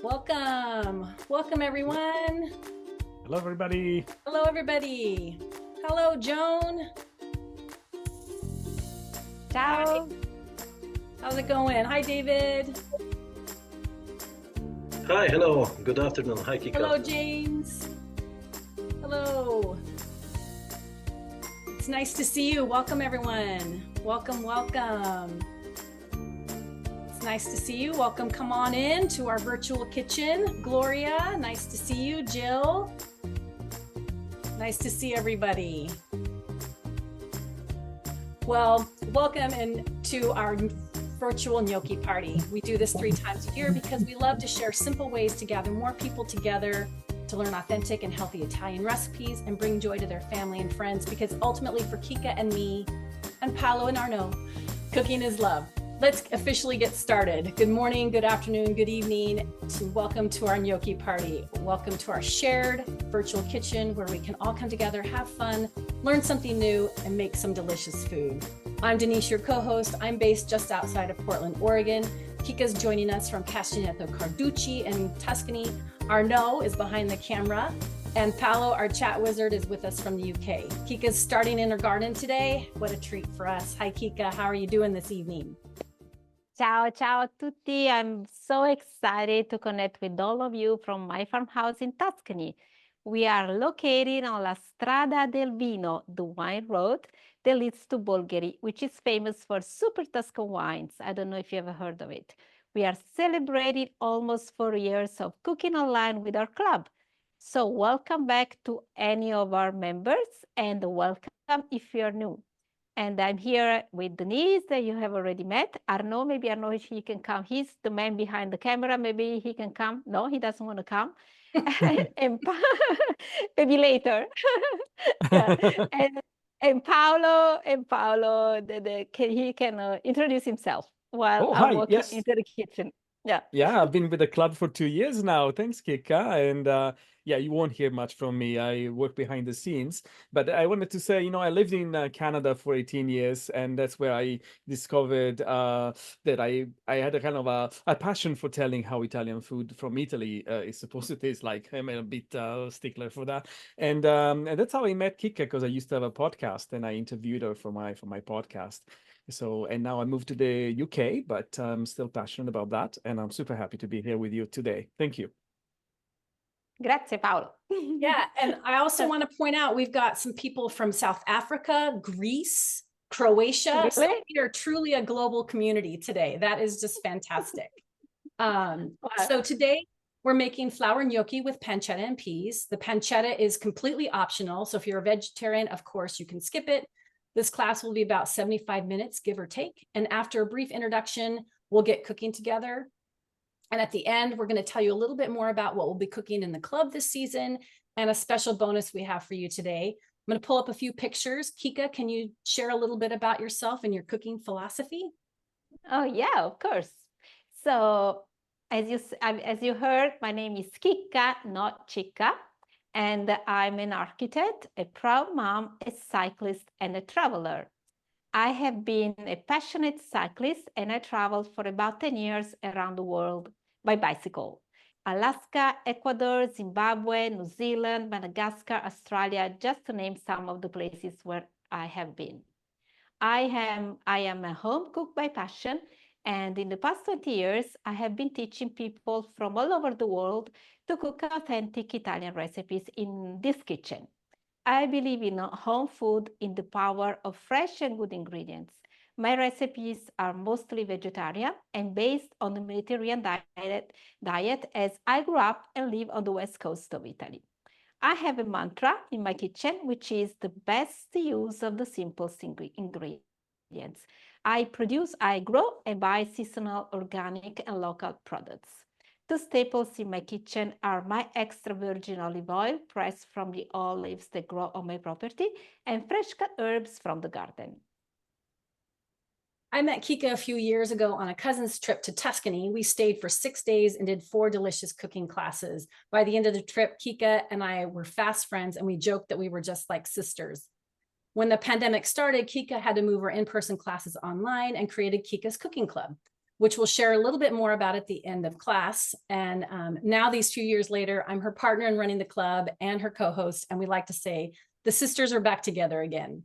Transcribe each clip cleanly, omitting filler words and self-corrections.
Welcome. Welcome, everyone. Hello, everybody. Hello, everybody. Hello, Joan. Ciao. How's it going? Hi, David. Hi, hello, good afternoon. Hi, Chicca. Hello, James. Hello. It's nice to see you. Welcome, everyone. Welcome, welcome. It's nice to see you. Welcome. Come on in to our virtual kitchen. Gloria, nice to see you. Jill, nice to see everybody. Well, welcome to our virtual gnocchi party. We do this 3 times a year because we love to share simple ways to gather more people together to learn authentic and healthy Italian recipes and bring joy to their family and friends, because ultimately for Chicca and me and Paolo and Arno, cooking is love. Let's officially get started. Good morning, good afternoon, good evening. Welcome to our gnocchi party. Welcome to our shared virtual kitchen where we can all come together, have fun, learn something new, and make some delicious food. I'm Denise, your co-host. I'm based just outside of Portland, Oregon. Chicca's joining us from Castagneto Carducci in Tuscany. Arno is behind the camera, and Paolo, our chat wizard, is with us from the UK. Chicca's starting in her garden today. What a treat for us. Hi, Chicca. How are you doing this evening? Ciao, ciao a tutti. I'm so excited to connect with all of you from my farmhouse in Tuscany. We are located on La Strada del Vino, the wine road that leads to Bolgheri, which is famous for super Tuscan wines. I don't know if you ever heard of it. We are celebrating almost 4 years of cooking online with our club. So welcome back to any of our members, and welcome if you're new. And I'm here with Denise, that you have already met. Arno, maybe Arno, if he can come. He's the man behind the camera. Maybe he can come. No, he doesn't want to come. and maybe later. Yeah. And Paolo, he can introduce himself while I'm Hi. walking Yes. into the kitchen. Yeah. Yeah, I've been with the club for 2 years now. Thanks, Chicca. And yeah, you won't hear much from me. I work behind the scenes. But I wanted to say, I lived in Canada for 18 years, and that's where I discovered that I had a kind of a passion for telling how Italian food from Italy is supposed to taste like. I'm a bit stickler for that. And that's how I met Chicca, because I used to have a podcast, and I interviewed her for my podcast. So, and now I moved to the UK, but I'm still passionate about that. And I'm super happy to be here with you today. Thank you. Grazie, Paolo. Yeah, and I also want to point out we've got some people from South Africa, Greece, Croatia. Really? So we are truly a global community today. That is just fantastic. So today we're making flour gnocchi with pancetta and peas. The pancetta is completely optional. So if you're a vegetarian, of course, you can skip it. This class will be about 75 minutes, give or take. And after a brief introduction, we'll get cooking together. And at the end, we're going to tell you a little bit more about what we'll be cooking in the club this season and a special bonus we have for you today. I'm going to pull up a few pictures. Chicca, can you share a little bit about yourself and your cooking philosophy? Oh, yeah, of course. So as you heard, my name is Chicca, not Chicca. And I'm an architect, a proud mom, a cyclist, and a traveler. I have been a passionate cyclist, and I traveled for about 10 years around the world by bicycle. Alaska, Ecuador, Zimbabwe, New Zealand, Madagascar, Australia, just to name some of the places where I have been. I am a home cook by passion, and in the past 20 years, I have been teaching people from all over the world to cook authentic Italian recipes in this kitchen. I believe in home food, in the power of fresh and good ingredients. My recipes are mostly vegetarian and based on the Mediterranean diet, as I grew up and live on the west coast of Italy. I have a mantra in my kitchen, which is the best use of the simplest ingredients. I grow and buy seasonal, organic, and local products. The staples in my kitchen are my extra virgin olive oil pressed from the olives that grow on my property and fresh cut herbs from the garden. I met Chicca a few years ago on a cousin's trip to Tuscany. We stayed for 6 days and did 4 delicious cooking classes. By the end of the trip, Chicca and I were fast friends, and we joked that we were just like sisters. When the pandemic started, Chicca had to move her in-person classes online and created Chicca's Cooking Club. which we'll share a little bit more about at the end of class. And now these 2 years later, I'm her partner in running the club and her co-host. And we like to say the sisters are back together again.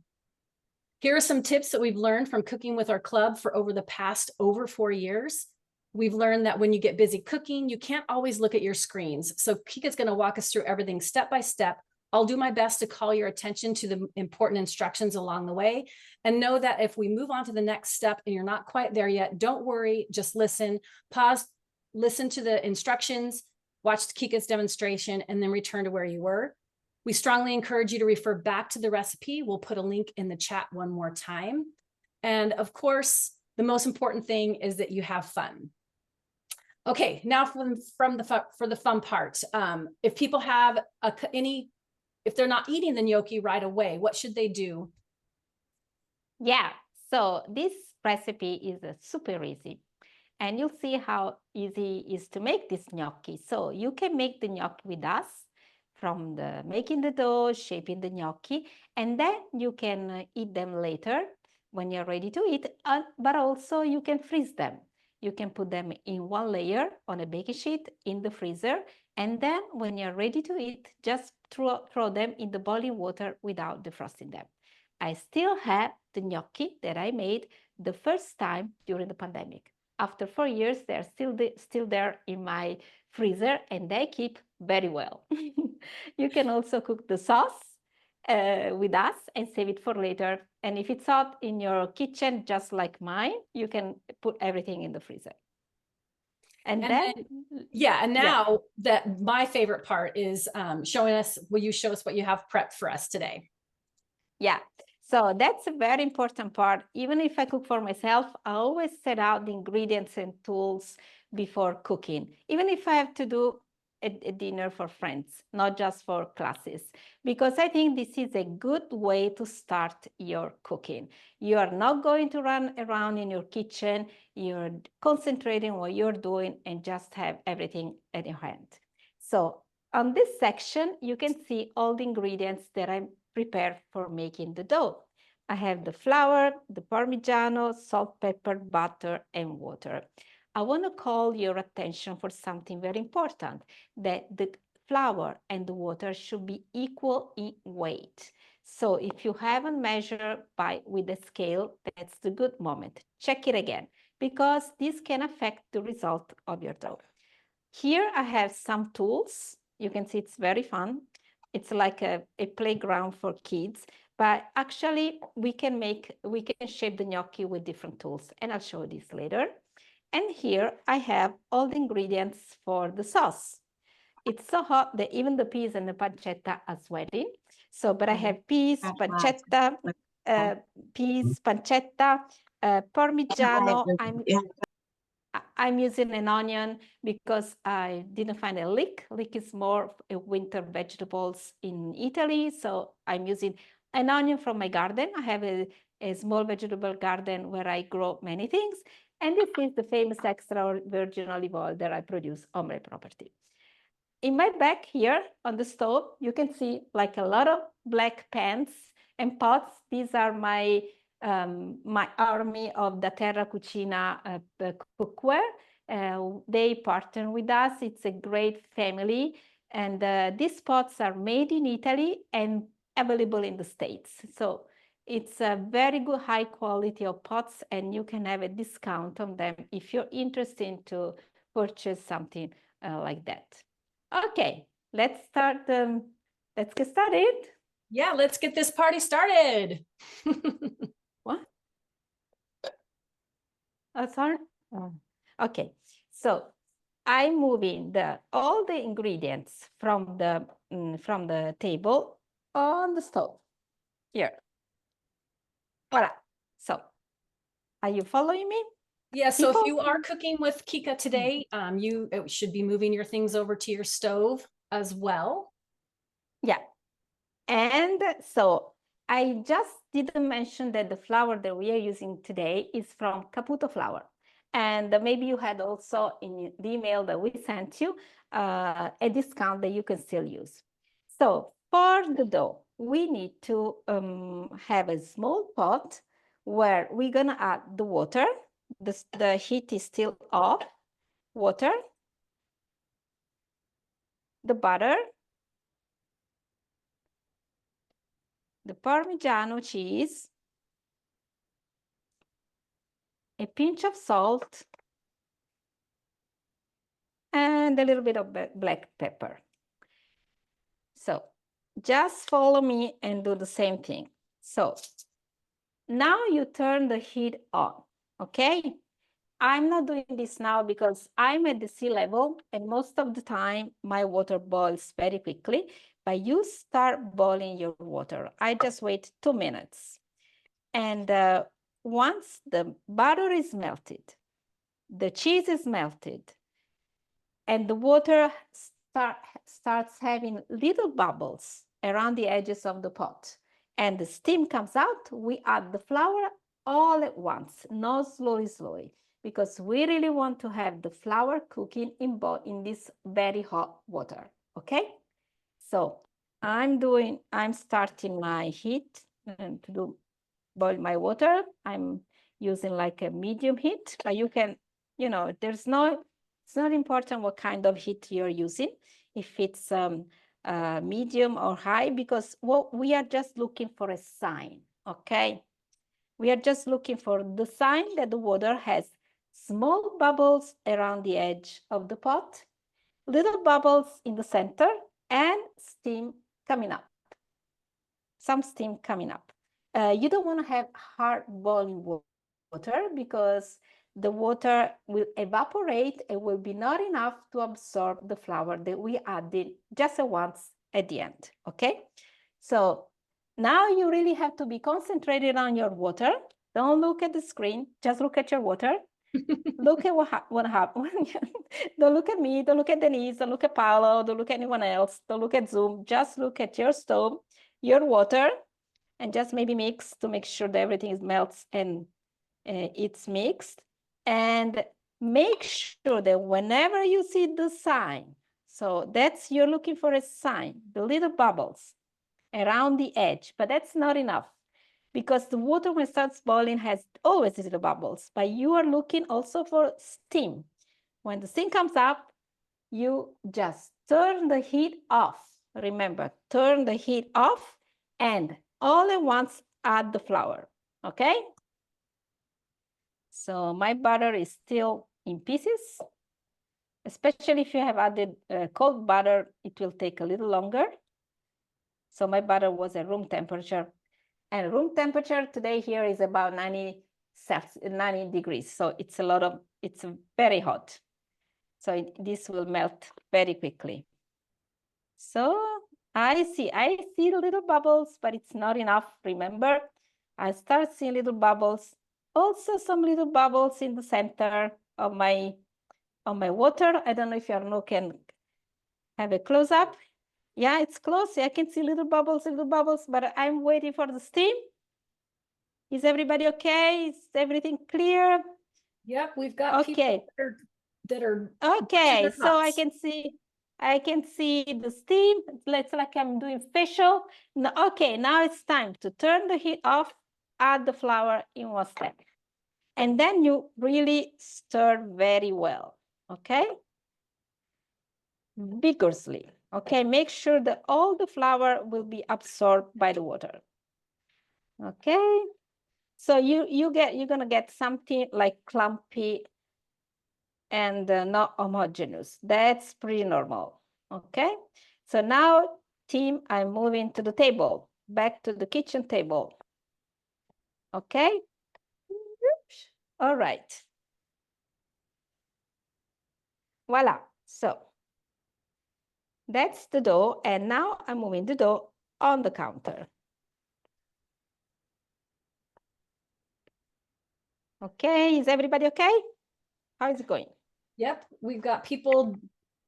Here are some tips that we've learned from cooking with our club for over the past over 4 years. We've learned that when you get busy cooking, you can't always look at your screens. So Kika's going to walk us through everything step by step. I'll do my best to call your attention to the important instructions along the way. And know that if we move on to the next step and you're not quite there yet, don't worry, just listen, pause, listen to the instructions, watch Kika's demonstration, and then return to where you were. We strongly encourage you to refer back to the recipe. We'll put a link in the chat one more time. And of course, the most important thing is that you have fun. Okay, now for the fun part. If people have if they're not eating the gnocchi right away, what should they do? Yeah, so this recipe is super easy. And you'll see how easy it is to make this gnocchi. So you can make the gnocchi with us from making the dough, shaping the gnocchi, and then you can eat them later when you're ready to eat, but also you can freeze them. You can put them in one layer on a baking sheet in the freezer, and then when you're ready to eat, just throw them in the boiling water without defrosting them. I still have the gnocchi that I made the first time during the pandemic. After 4 years, they're still there in my freezer, and they keep very well. You can also cook the sauce with us and save it for later. And if it's hot in your kitchen, just like mine, you can put everything in the freezer. And then now that my favorite part is showing us, will you show us what you have prepped for us today? Yeah, so that's a very important part. Even if I cook for myself, I always set out the ingredients and tools before cooking, even if I have to do a dinner for friends, not just for classes, because I think this is a good way to start your cooking. You are not going to run around in your kitchen, you're concentrating on what you're doing and just have everything at your hand. So on this section, you can see all the ingredients that I prepared for making the dough. I have the flour, the Parmigiano, salt, pepper, butter, and water. I want to call your attention for something very important, that the flour and the water should be equal in weight. So if you haven't measured with a scale, that's the good moment. Check it again, because this can affect the result of your dough. Here I have some tools. You can see it's very fun. It's like a playground for kids, but actually we can shape the gnocchi with different tools, and I'll show this later. And here I have all the ingredients for the sauce. It's so hot that even the peas and the pancetta are sweating. So, but I have peas, pancetta, Parmigiano. I'm using an onion because I didn't find a leek. Leek is more winter vegetables in Italy. So I'm using an onion from my garden. I have a small vegetable garden where I grow many things. And this is the famous extra virgin olive oil that I produce on my property. In my back here on the stove, you can see like a lot of black pans and pots. These are my army of the Terra Cucina cookware. They partner with us. It's a great family. And these pots are made in Italy and available in the States. So it's a very good high quality of pots, and you can have a discount on them if you're interested to purchase something like that. Okay, let's get started. Yeah, let's get this party started. What? Oh, sorry. Oh. Okay, so I'm moving all the ingredients from the table on the stove here. Voila. So, are you following me? Yeah, so if you are cooking with Kika today, you should be moving your things over to your stove as well. Yeah. And so I just didn't mention that the flour that we are using today is from Caputo flour. And maybe you had also in the email that we sent you a discount that you can still use. So for the dough, we need to have a small pot where we're gonna add the water. the heat is still off. Water, the butter, the Parmigiano cheese, a pinch of salt, and a little bit of black pepper. So just follow me and do the same thing. So now you turn the heat on, okay? I'm not doing this now because I'm at the sea level and most of the time my water boils very quickly, but you start boiling your water. I just wait 2 minutes. And once the butter is melted, the cheese is melted, and the water starts having little bubbles around the edges of the pot, and the steam comes out, we add the flour all at once, not slowly, because we really want to have the flour cooking in this very hot water, okay? So I'm starting my heat to boil my water. I'm using like a medium heat, but you can, it's not important what kind of heat you're using, if it's medium or high, because we are just looking for a sign, okay? We are just looking for the sign that the water has small bubbles around the edge of the pot, little bubbles in the center, and steam coming up, some steam coming up. You don't want to have hard boiling water because the water will evaporate and will be not enough to absorb the flour that we added just once at the end, okay? So now you really have to be concentrated on your water. Don't look at the screen, just look at your water. Look at what happened. Don't look at me, don't look at Denise, don't look at Paolo, don't look at anyone else, don't look at Zoom, just look at your stove, your water, and just maybe mix to make sure that everything melts and it's mixed. And make sure that whenever you see the sign, so you're looking for a sign, the little bubbles around the edge, but that's not enough because the water when it starts boiling has always these little bubbles, but you are looking also for steam. When the steam comes up, you just turn the heat off. Remember, turn the heat off and all at once add the flour, okay? So my butter is still in pieces, especially if you have added cold butter, it will take a little longer. So my butter was at room temperature, and room temperature today here is about 90 degrees. So it's very hot. So this will melt very quickly. So I see the little bubbles, but it's not enough. Remember, I start seeing little bubbles. Also some little bubbles in the center of my water. I don't know if you can have a close up. Yeah, it's close. I can see little bubbles, but I'm waiting for the steam. Is everybody okay? Is everything clear? Yep, we've got people that are okay. So I can see the steam. It's like I'm doing facial. No, okay, now it's time to turn the heat off, add the flour in one step. And then you really stir very well, okay? Vigorously, okay? Make sure that all the flour will be absorbed by the water, okay? So you're gonna get something like clumpy and not homogeneous. That's pretty normal, okay? So now, team, I'm moving to the table, back to the kitchen table, okay? All right. Voila, so that's the dough, and now I'm moving the dough on the counter. Okay, is everybody okay? How is it going? Yep, we've got people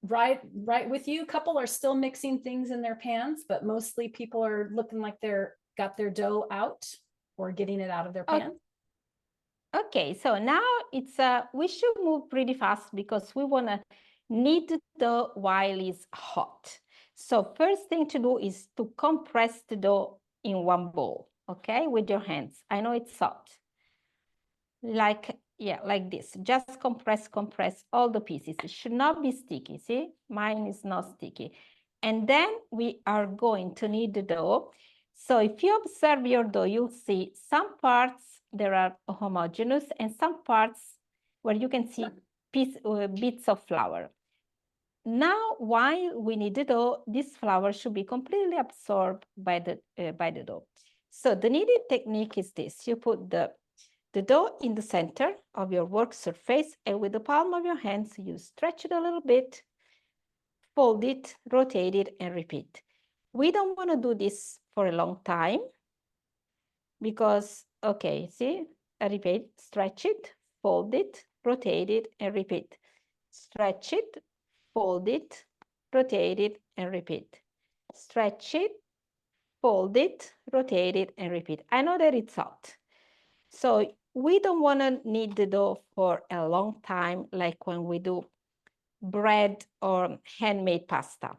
right with you. A couple are still mixing things in their pans, but mostly people are looking like got their dough out or getting it out of their pan. Okay, so now we should move pretty fast because we want to knead the dough while it's hot. So first thing to do is to compress the dough in one bowl, okay, with your hands. I know it's hot. Like yeah, like this. Just compress all the pieces. It should not be sticky. See, mine is not sticky. And then we are going to knead the dough. So if you observe your dough, you'll see some parts there are homogeneous and some parts where you can see bits of flour. Now, while we knead the dough, this flour should be completely absorbed by the dough. So the kneading technique is this. You put the dough in the center of your work surface, and with the palm of your hands, you stretch it a little bit, fold it, rotate it, and repeat. We don't want to do this for a long time because, okay, see, I repeat, stretch it, fold it, rotate it, and repeat. Stretch it, fold it, rotate it, and repeat. Stretch it, fold it, rotate it, and repeat. I know that it's hot. So we don't want to knead the dough for a long time, like when we do bread or handmade pasta.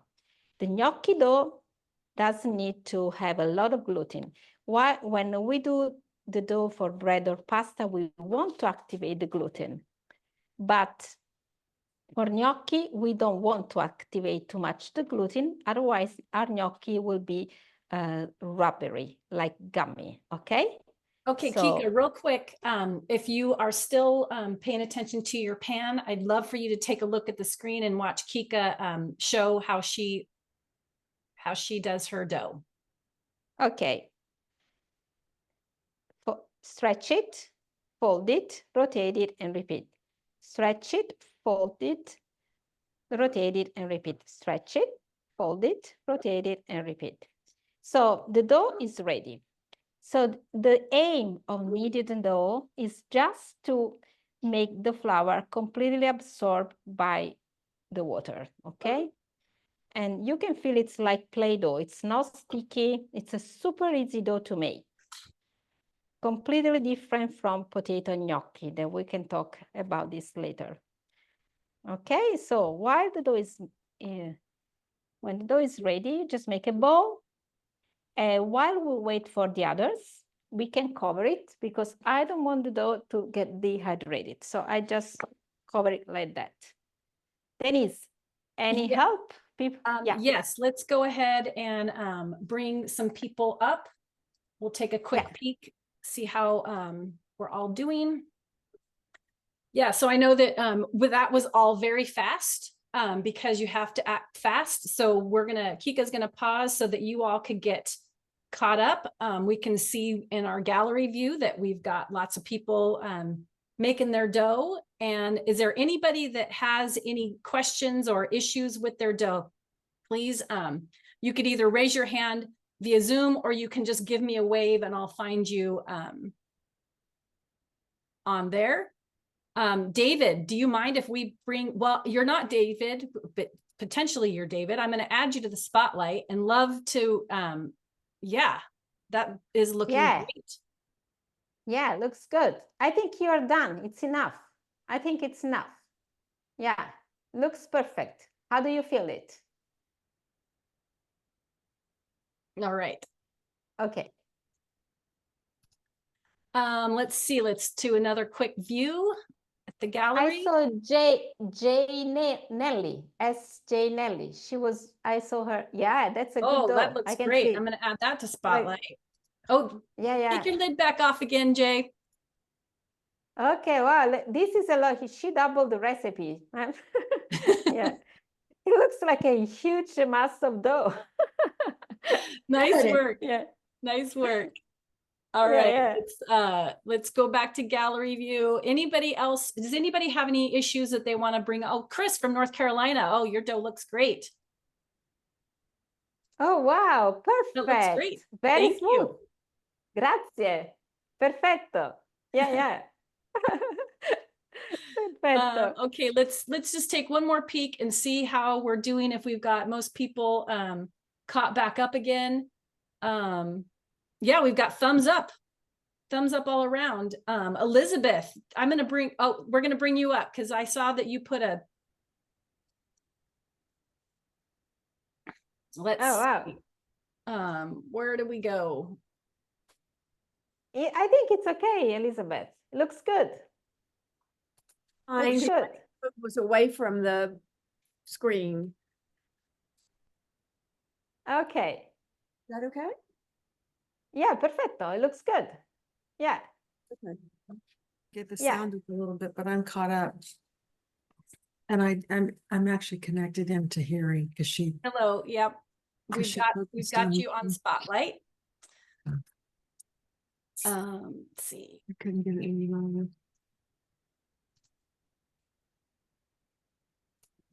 The gnocchi dough doesn't need to have a lot of gluten. When we do the dough for bread or pasta, we want to activate the gluten. But for gnocchi, we don't want to activate too much the gluten. Otherwise, our gnocchi will be rubbery, like gummy, okay? Okay, So, Chicca, real quick, if you are still paying attention to your pan, I'd love for you to take a look at the screen and watch Chicca show how she does her dough. okay. Stretch it, fold it, rotate it, and repeat. Stretch it, fold it, rotate it, and repeat. Stretch it, fold it, rotate it, and repeat. So the dough is ready. So the aim of kneaded dough is just to make the flour completely absorbed by the water, okay? And you can feel it's like Play-Doh. It's not sticky. It's a super easy dough to make. Completely different from potato gnocchi, that we can talk about this later. Okay, so while the dough is, when the dough is ready, just make a bowl. And while we wait for the others, we can cover it because I don't want the dough to get dehydrated. So I just cover it like that. Denise, any help? People? Yes, let's go ahead and bring some people up. We'll take a quick peek, see how we're all doing. Yeah, so I know that that was all very fast because you have to act fast. So Kika's gonna pause so that you all could get caught up. We can see in our gallery view that we've got lots of people making their dough. And is there anybody that has any questions or issues with their dough? Please, you could either raise your hand via Zoom or you can just give me a wave and I'll find you on there. David, do you mind if we well, you're not David, but potentially you're David. I'm going to add you to the spotlight and love to, yeah, that is looking great. Yeah, looks good. I think you're done. It's enough. I think it's enough. Yeah, looks perfect. How do you feel it? All right. Okay. Let's see. Let's do another quick view at the gallery. I saw Nelly, S.J. Nelly. I saw her. Yeah, that's a good dough. That looks great. See. I'm going to add that to spotlight. Take your lid back off again, Jay. Okay, well, this is a lot. She doubled the recipe. Yeah, it looks like a huge mass of dough. Nice work. Yeah, nice work. All right, let's go back to gallery view. Anybody else? Does anybody have any issues that they want to bring? Oh, Chris from North Carolina. Oh, your dough looks great. Oh, wow, perfect. That looks great. Very Thank smooth. You. Grazie. Perfetto. Yeah. Okay, let's just take one more peek and see how we're doing. If we've got most people caught back up again. Yeah, we've got thumbs up all around. Elizabeth, we're gonna bring you up because I saw that you put a. Let's see. Where do we go? I think it's okay, Elizabeth. It looks good. It should. Was away from the screen. Okay. Is that okay? Yeah, perfecto. It looks good. Yeah. Okay. Get the Yeah. sound up a little bit, but I'm caught up. And I'm actually connected into hearing because she. Hello, yep. Because We've she got focused on you on me. spotlight. Oh. Let's see. I couldn't get it any longer.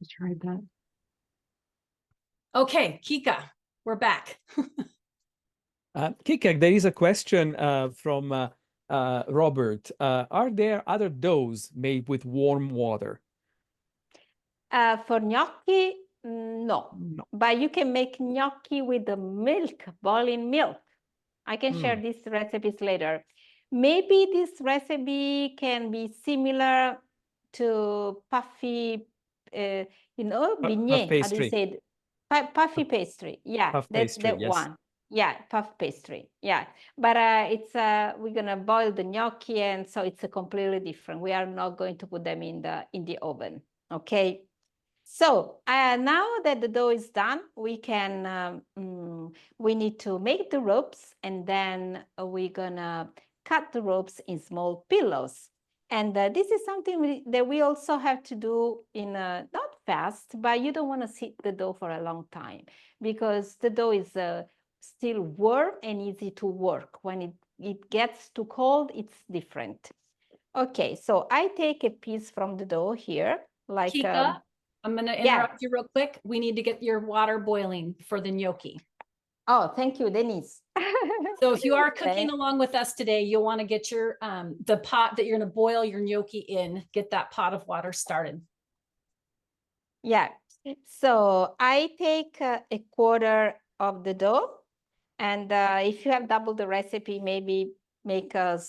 I tried that. Okay, Chicca, we're back. Kika, there is a question from Robert. Are there other doughs made with warm water? For gnocchi, no. No. But you can make gnocchi with the milk, boiling milk. I can share these recipes later. Maybe this recipe can be similar to puffy, beignet. How do you pastry. say it? Puffy pastry. Yeah, Puff that's pastry, that yes. one. Yeah, puff pastry. Yeah, but it's we're gonna boil the gnocchi, and so it's a completely different. We are not going to put them in the oven. Okay. So now that the dough is done, we can we need to make the ropes, and then we're gonna cut the ropes in small pillows. And this is something that we also have to do in not fast, but you don't want to sit the dough for a long time because the dough is still warm and easy to work. When it gets too cold, it's different. Okay, so I take a piece from the dough here, like Chicca, I'm going to interrupt you real quick. We need to get your water boiling for the gnocchi. Oh, thank you, Denise. So if you are cooking along with us today, you'll want to get your the pot that you're going to boil your gnocchi in, get that pot of water started. Yeah, so I take a quarter of the dough, and if you have double the recipe, maybe make a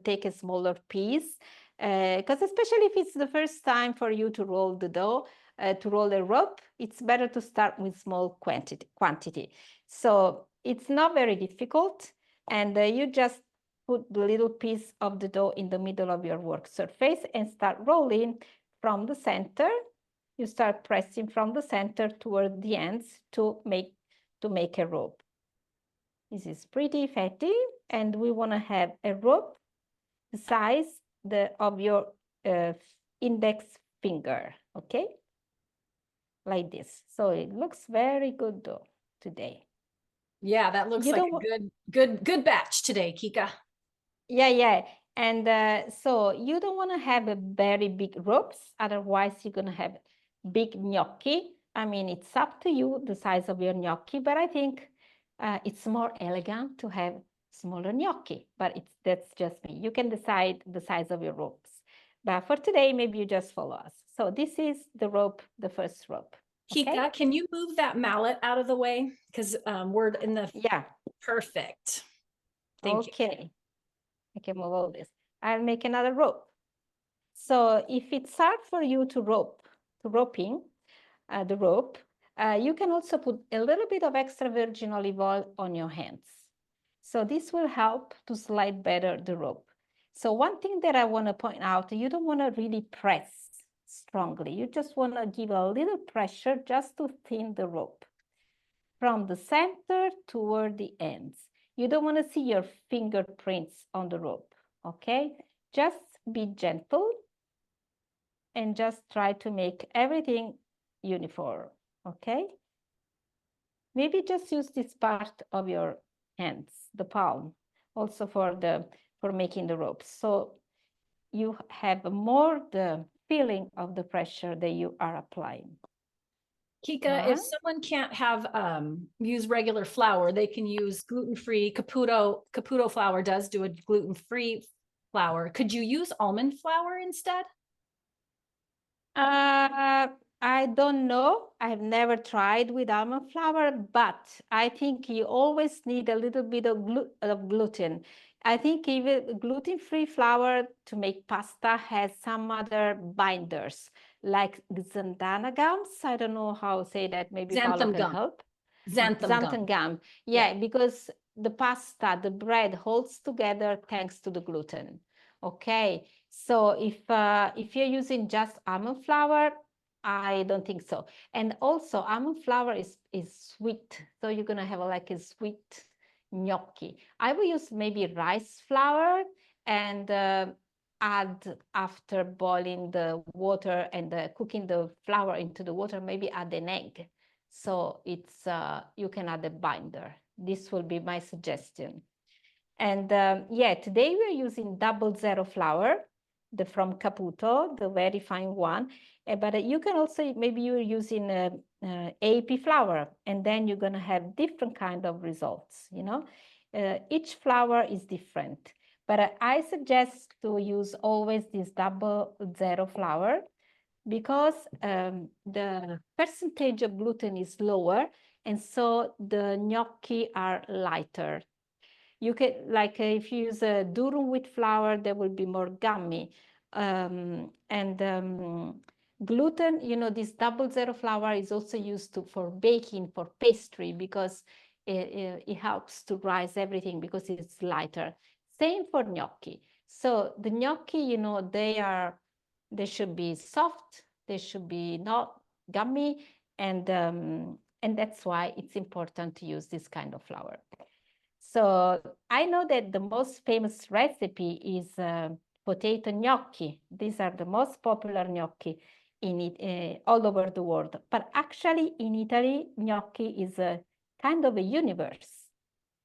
take a smaller piece, because especially if it's the first time for you to roll the dough, to roll a rope, it's better to start with small quantity. So it's not very difficult, and you just put the little piece of the dough in the middle of your work surface and start rolling from the center. You start pressing from the center toward the ends to make a rope. This is pretty fatty, and we want to have a rope the size of your index finger, okay? Like this. So it looks very good though today. Yeah, that looks like a good batch today, Chicca. Yeah. And so you don't want to have a very big ropes, otherwise you're going to have big gnocchi. I mean, it's up to you, the size of your gnocchi, but I think it's more elegant to have smaller gnocchi, but that's just me. You can decide the size of your ropes. But for today, maybe you just follow us. So this is the rope, the first rope. Chicca, Okay? can you move that mallet out of the way? Because we're in the... Yeah. Perfect. Thank you. Okay. I can move all this. I'll make another rope. So if it's hard for you to roping the rope, you can also put a little bit of extra virgin olive oil on your hands. So this will help to slide better the rope. So one thing that I want to point out, you don't want to really press strongly. You just want to give a little pressure just to thin the rope from the center toward the ends. You don't want to see your fingerprints on the rope, okay? Just be gentle and just try to make everything uniform, okay? Maybe just use this part of your hands, the palm, also for making the ropes. So you have more the feeling of the pressure that you are applying. Chicca, if someone can't have use regular flour, they can use gluten-free. Caputo flour does do a gluten-free flour. Could you use almond flour instead? I don't know. I've never tried with almond flour, but I think you always need a little bit of gluten. I think even gluten-free flour to make pasta has some other binders, like xanthan gums. I don't know how to say that. Maybe Paolo can help. Xanthan gum. Yeah, because the pasta, the bread holds together thanks to the gluten. Okay, So if you're using just almond flour, I don't think so. And also almond flour is sweet. So you're gonna have like a sweet gnocchi. I will use maybe rice flour and add after boiling the water and cooking the flour into the water, maybe add an egg. So it's you can add a binder. This will be my suggestion. And yeah, today we're using 00 flour, from Caputo, the very fine one. But you can also, maybe you're using AP flour, and then you're gonna have different kind of results, you know? Each flour is different. But I suggest to use always this 00 flour because the percentage of gluten is lower, and so the gnocchi are lighter. You can, like if you use a durum wheat flour, they will be more gummy. Gluten, you know, this 00 flour is also used for baking, for pastry, because it helps to rise everything because it's lighter. Same for gnocchi. So the gnocchi, you know, they should be soft, they should be not gummy, and that's why it's important to use this kind of flour. So I know that the most famous recipe is potato gnocchi. These are the most popular gnocchi in it, all over the world. But actually in Italy, gnocchi is a kind of a universe.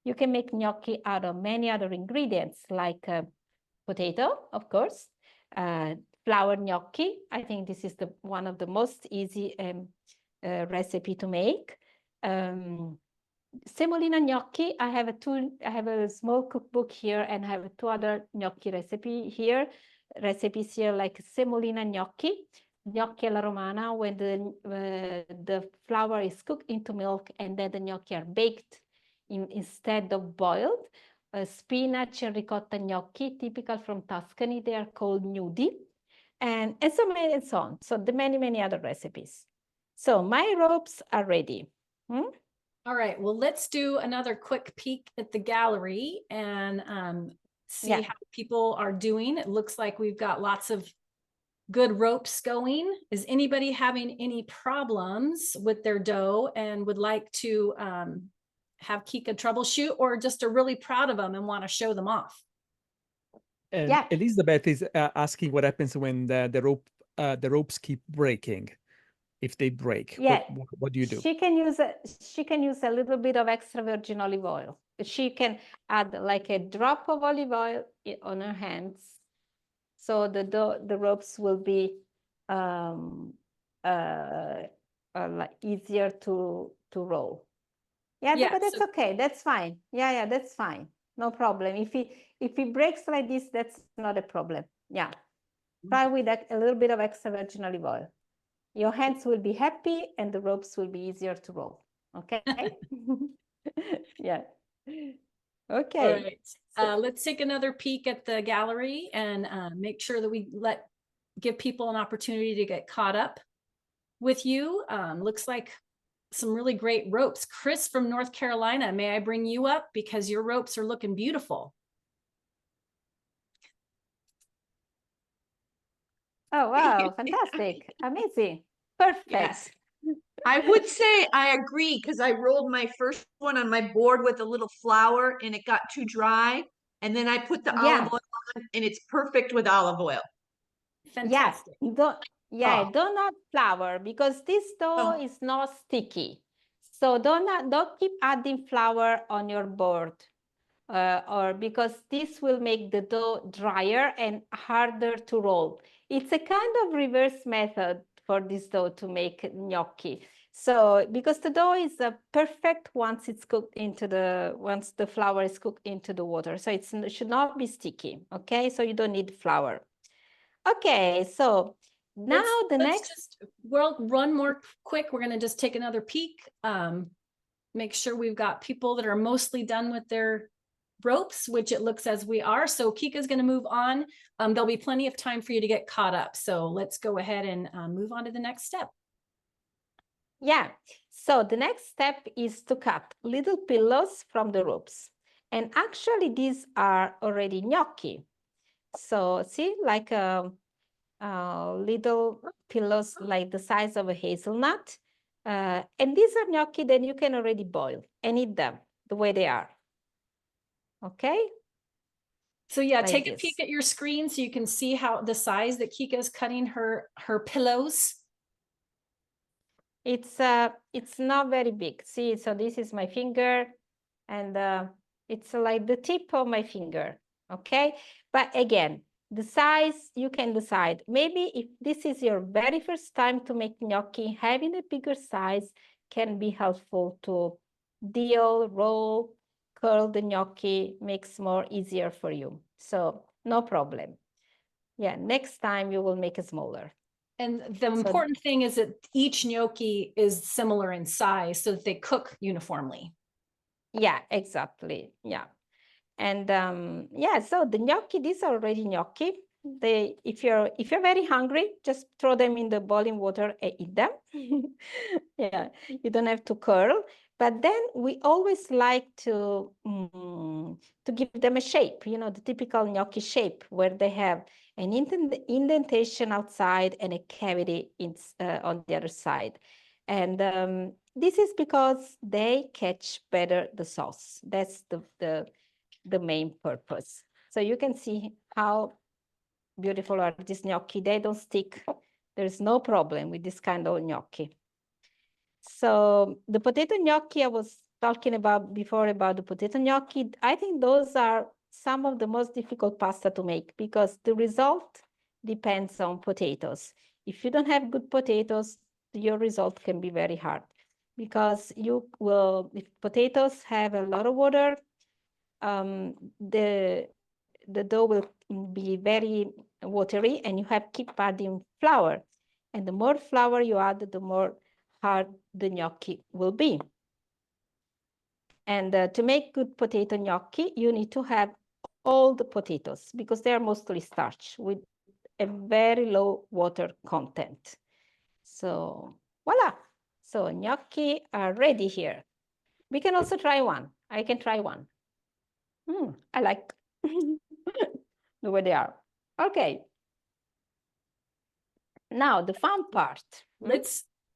You can make gnocchi out of many other ingredients like potato, of course, flour gnocchi. I think this is one of the most easy recipe to make. Semolina gnocchi, I have a small cookbook here, and I have 2 other gnocchi recipes here, like semolina gnocchi, gnocchi alla romana, when the flour is cooked into milk and then the gnocchi are baked instead of boiled. Spinach and ricotta gnocchi, typical from Tuscany, they are called nudi, and so many and so on. So the many other recipes. So my ropes are ready. All right, well, let's do another quick peek at the gallery and see how people are doing. It looks like we've got lots of good ropes going. Is anybody having any problems with their dough and would like to have Chicca troubleshoot, or just are really proud of them and want to show them off? And Elizabeth is asking what happens when the ropes keep breaking. If they break, what do you do? She can use a little bit of extra virgin olive oil. She can add like a drop of olive oil on her hands, so the ropes will be like easier to roll. But that's okay. That's fine. Yeah, that's fine. No problem. If it breaks like this, that's not a problem. Yeah, try with a little bit of extra virgin olive oil. Your hands will be happy and the ropes will be easier to roll. Okay. Yeah. Okay. All right. Let's take another peek at the gallery and make sure that we give people an opportunity to get caught up with you. Looks like some really great ropes. Chris from North Carolina, may I bring you up because your ropes are looking beautiful. Oh, wow. Fantastic. Amazing. Perfect. Yes. I would say I agree, because I rolled my first one on my board with a little flour and it got too dry. And then I put the olive oil on and it's perfect with olive oil. Fantastic. Don't add flour because this dough is not sticky. So don't keep adding flour on your board. Or because this will make the dough drier and harder to roll. It's a kind of reverse method for this dough to make gnocchi. So because the dough is perfect once it's cooked once the flour is cooked into the water. So it should not be sticky. Okay, so you don't need flour. Okay, so now we'll run more quick. We're going to just take another peek. Make sure we've got people that are mostly done with their ropes, which it looks as we are. So Chicca's going to move on. There'll be plenty of time for you to get caught up. So let's go ahead and move on to the next step. Yeah, so the next step is to cut little pillows from the ropes. And actually these are already gnocchi. So see, like little pillows like the size of a hazelnut. And these are gnocchi that you can already boil and eat them the way they are. Okay? So yeah, Like take a this. peek at your screen so you can see how the size that Chicca is cutting her pillows. It's not very big. See, so this is my finger, and it's like the tip of my finger. Okay, but again, the size you can decide. Maybe if this is your very first time to make gnocchi, having a bigger size can be helpful to deal, roll, curl the gnocchi, makes more easier for you. So no problem. Yeah, next time you will make it smaller. And the important thing is that each gnocchi is similar in size so that they cook uniformly. Yeah, exactly. Yeah. And yeah, so the gnocchi, these are already gnocchi. If you're very hungry, just throw them in the boiling water and eat them. Yeah, you don't have to curl. But then we always like to give them a shape, you know, the typical gnocchi shape where they have an indentation outside and a cavity on the other side. And this is because they catch better the sauce. That's the main purpose. So you can see how beautiful are these gnocchi. They don't stick. There's no problem with this kind of gnocchi. So the potato gnocchi I was talking about before about the potato gnocchi, I think those are some of the most difficult pasta to make because the result depends on potatoes. If you don't have good potatoes, your result can be very hard because if potatoes have a lot of water, the dough will be very watery and you have to keep adding flour. And the more flour you add, the more hard the gnocchi will be. And to make good potato gnocchi, you need to have all the potatoes because they are mostly starch with a very low water content. So voila. So gnocchi are ready here. We can also try one. I can try one. I like the way they are. Okay. Now the fun part.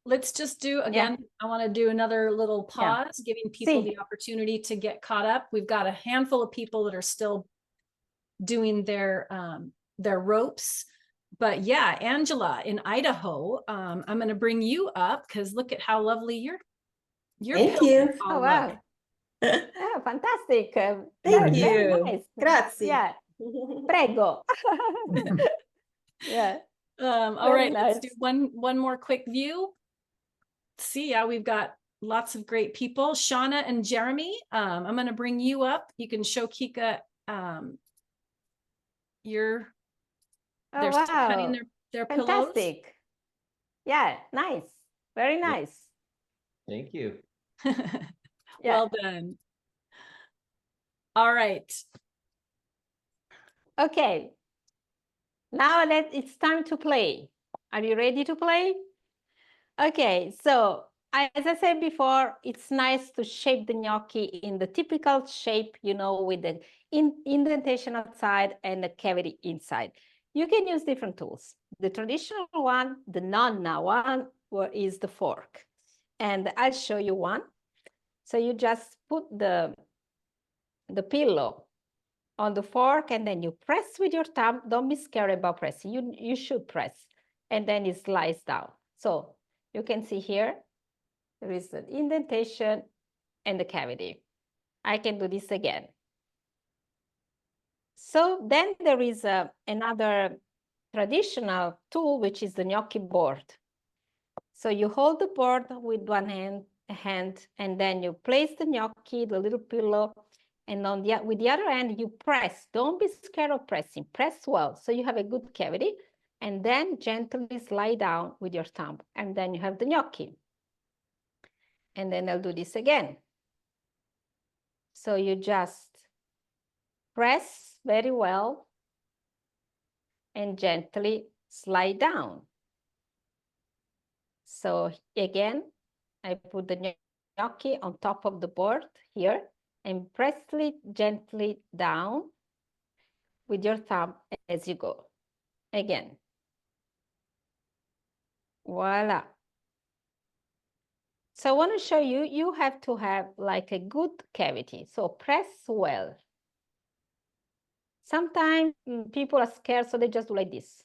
Let's just do again. Yeah. I want to do another little pause, giving people the opportunity to get caught up. We've got a handful of people that are still doing their ropes. But yeah, Angela in Idaho, I'm going to bring you up because look at how lovely your Thank you. Oh, wow. Yeah, fantastic. Thank you. Very nice. Grazie. Yeah. Prego. Yeah. All right, nice. Let's do one more quick view. See, yeah, we've got lots of great people. Shauna and Jeremy, I'm going to bring you up. You can show Chicca they're still cutting their pillows. Yeah, nice. Very nice. Thank you. Well done. All right. Okay. Now it's time to play. Are you ready to play? Okay, so as I said before, it's nice to shape the gnocchi in the typical shape, you know, with the indentation outside and the cavity inside. You can use different tools. The traditional one, the nonna one, is the fork. And I'll show you one. So you just put the pillow on the fork and then you press with your thumb. Don't be scared about pressing. You should press. And then it slides down. So you can see here, there is an indentation and the cavity. I can do this again. So then there is another traditional tool, which is the gnocchi board. So you hold the board with one hand, and then you place the gnocchi, the little pillow, and with the other hand, you press. Don't be scared of pressing. Press well, so you have a good cavity, and then gently slide down with your thumb, and then you have the gnocchi. And then I'll do this again. So you just press very well and gently slide down. So again, I put the gnocchi on top of the board here and press it gently down. with your thumb as you go. Again. Voila. So I want to show you, you have to have like a good cavity. So press well. Sometimes people are scared, so they just do like this.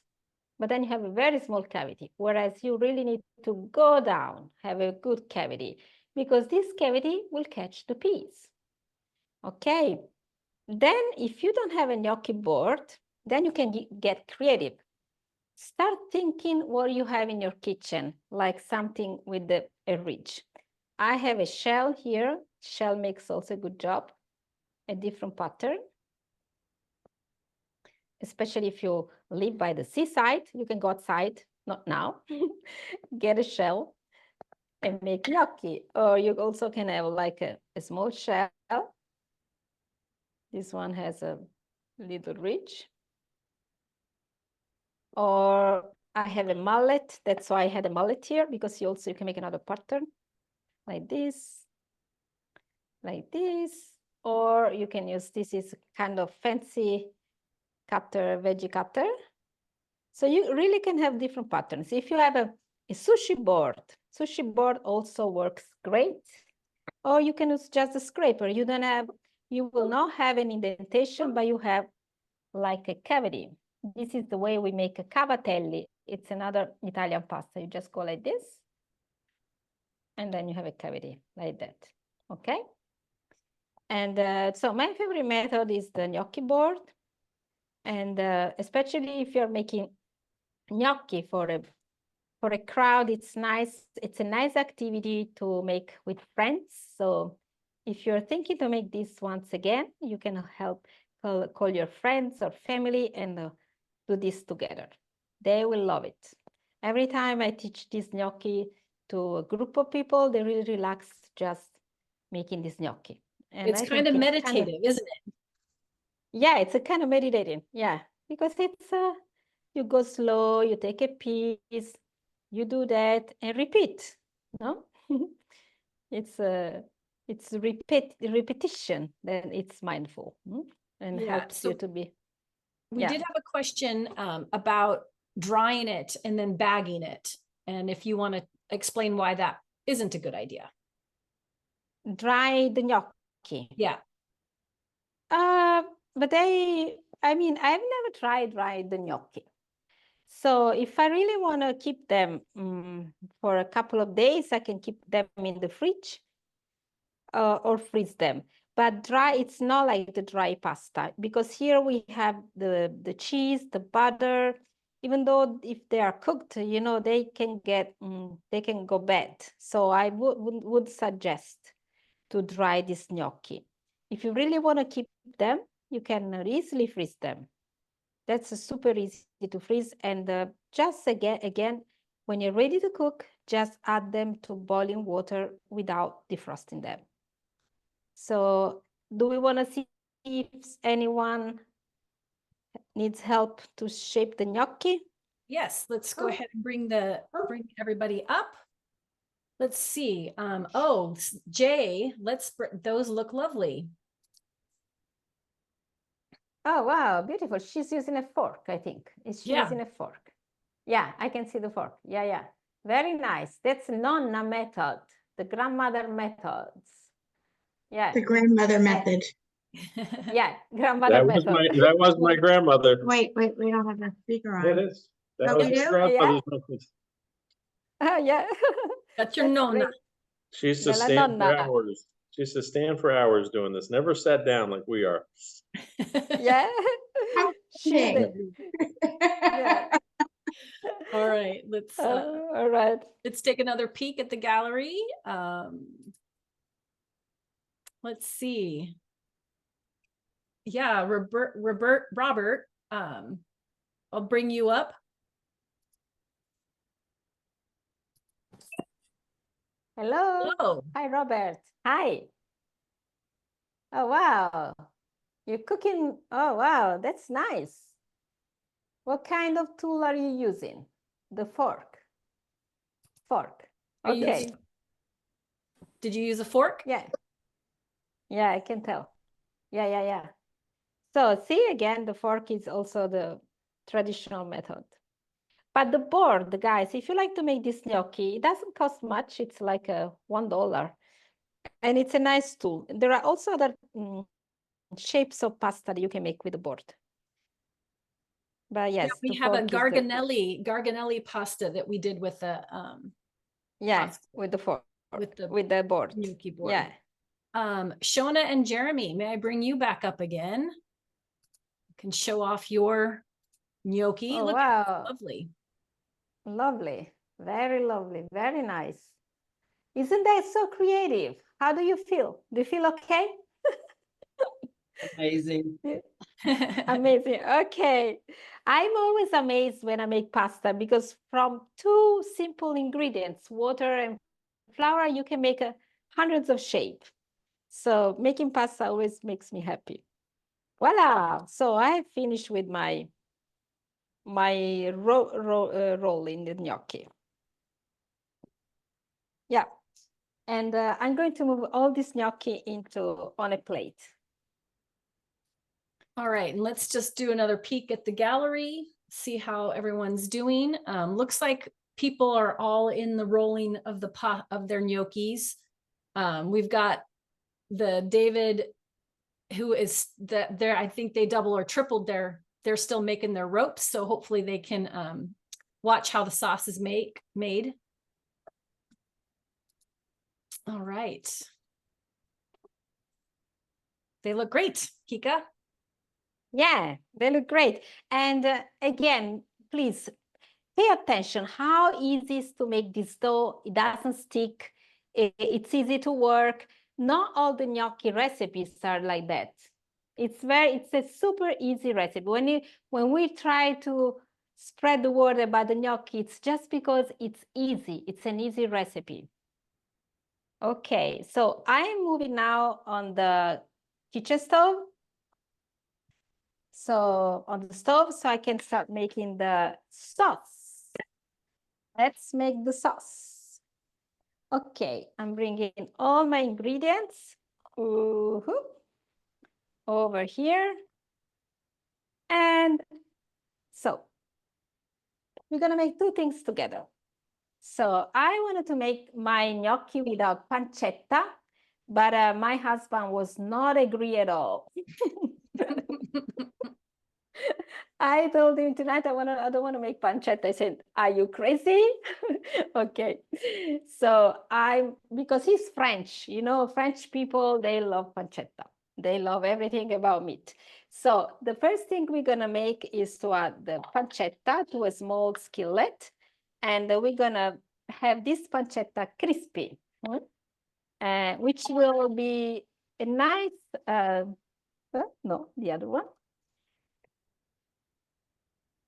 But then you have a very small cavity, whereas you really need to go down, have a good cavity, because this cavity will catch the peas. Okay. Then if you don't have a gnocchi board, then you can get creative. Start thinking what you have in your kitchen, like something with a ridge. I have a shell here. Shell makes also a good job, a different pattern. Especially if you live by the seaside, you can go outside, not now, get a shell and make gnocchi. Or you also can have like a small shell. This one has a little ridge. Or I have a mallet. That's why I had a mallet here, because you can make another pattern like this. Or you can use, this is kind of fancy cutter, veggie cutter. So you really can have different patterns. If you have a sushi board also works great. Or you can use just a scraper. You will not have an indentation, but you have like a cavity. This is the way we make a cavatelli. It's another Italian pasta. You just go like this, and then you have a cavity like that, okay? And so my favorite method is the gnocchi board. And especially if you're making gnocchi for a crowd, it's nice. It's a nice activity to make with friends. So if you're thinking to make this once again, you can call your friends or family and do this together. They will love it. Every time I teach this gnocchi to a group of people, they really relax just making this gnocchi. And it's kind of meditative, isn't it? Yeah, it's a kind of meditating. Yeah, because it's you go slow, you take a piece, you do that and repeat. No, it's repetition. Then it's mindful and Yeah, helps so you to be. We did have a question about drying it and then bagging it, and if you want to explain why that isn't a good idea. Dry the gnocchi. Yeah. But I mean, I've never tried dry the gnocchi. So if I really want to keep them for a couple of days, I can keep them in the fridge or freeze them. But dry, it's not like the dry pasta, because here we have the cheese, the butter. Even though if they are cooked, you know, they can go bad. So I would suggest to dry this gnocchi. If you really want to keep them, you can easily freeze them. That's super easy to freeze. And just again, when you're ready to cook, just add them to boiling water without defrosting them. So do we want to see if anyone needs help to shape the gnocchi? Yes, let's go ahead and bring everybody up. Let's see. Oh, Jay, those look lovely. Oh, wow, beautiful. She's using a fork, I think. Is she using a fork? Yeah, I can see the fork. Yeah. Very nice. That's nonna method, the grandmother methods. Yeah. The grandmother method. Yeah, grandmother method. That was my grandmother. Wait, we don't have the speaker on. It is. That Oh, was we my do? grandmother's method. Yeah. That's your That's nonna. great. She used to Nella stand for nonna. hours. She used to stand for hours doing this. Never sat down like we are. Yeah. She's kidding. yeah. All right, All right. let's take another peek at the gallery. Let's see. Yeah, Robert, I'll bring you up. Hello. Hello. Hi, Robert. Hi. Oh, wow. You're cooking. Oh, wow. That's nice. What kind of tool are you using? The fork. Fork. Okay. Did you use a fork? Yeah. Yeah, I can tell. Yeah. So see, again, the fork is also the traditional method. But the board, guys, if you like to make this gnocchi, it doesn't cost much. It's like a $1. And it's a nice tool. There are also other shapes of pasta that you can make with the board. But yes, we the have a fork is garganelli pasta that we did with the pasta, with the fork, with the board. gnocchi board. Yeah. Shona and Jeremy, may I bring you back up again? You can show off your gnocchi. Oh, Look, wow. lovely. Lovely. Very lovely. Very nice. Isn't that so creative? How do you feel? Do you feel okay? Amazing. Amazing. Okay. I'm always amazed when I make pasta because from two simple ingredients, water and flour, you can make hundreds of shapes. So making pasta always makes me happy. Voila. So I have finished with my roll in the gnocchi. Yeah. And I'm going to move all this gnocchi on a plate. All right, and let's just do another peek at the gallery, see how everyone's doing. Looks like people are all in the rolling of the pot of their gnocchis. We've got the David, who is that there. I think they double or tripled they're still making their ropes, so hopefully they can watch how the sauce is made. All right. They look great, Chicca. Yeah, they look great. And again, please pay attention how easy it is to make this dough. It doesn't stick. It's easy to work. Not all the gnocchi recipes are like that. It's a super easy recipe. When we try to spread the word about the gnocchi, it's just because it's easy. It's an easy recipe. Okay, so I'm moving now on the kitchen stove. So on the stove, so I can start making the sauce. Let's make the sauce. Okay, I'm bringing all my ingredients over here. And so we're gonna make two things together. So I wanted to make my gnocchi without pancetta, but my husband was not agree at all. I told him tonight I don't want to make pancetta. I said, "Are you crazy?" Okay. So because he's French, French people, they love pancetta. They love everything about meat. So the first thing we're gonna make is to add the pancetta to a small skillet, and we're gonna have this pancetta crispy, which will be a nice, no, the other one,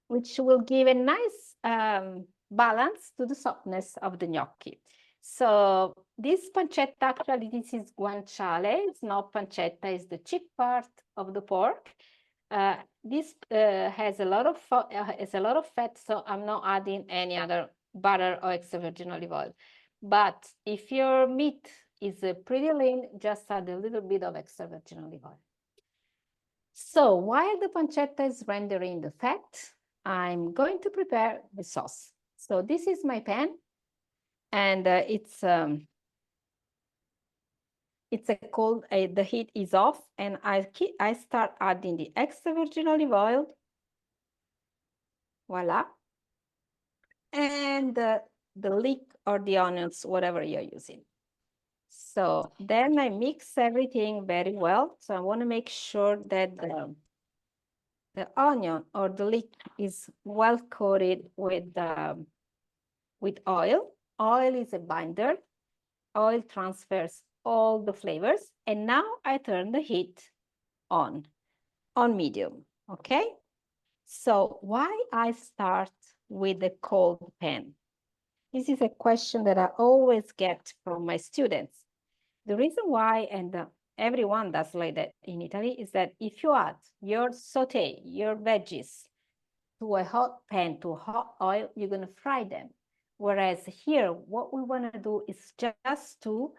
which will give a nice balance to the softness of the gnocchi. So this pancetta, actually, this is guanciale. It's not pancetta, it's the cheek part of the pork. This has a lot of fat, so I'm not adding any other butter or extra virgin olive oil. But if your meat is pretty lean, just add a little bit of extra virgin olive oil. So while the pancetta is rendering the fat, I'm going to prepare the sauce. So this is my pan, and the heat is off, and I start adding the extra virgin olive oil. Voila. And the leek or the onions, whatever you're using. So then I mix everything very well. So I want to make sure that the onion or the leek is well coated with oil. Oil is a binder. Oil transfers all the flavors. And now I turn the heat on medium, okay? So why I start with the cold pan? This is a question that I always get from my students. The reason why, and everyone does like that in Italy, is that if you add your saute, your veggies, to a hot pan, to hot oil, you're going to fry them. Whereas here, what we want to do is just to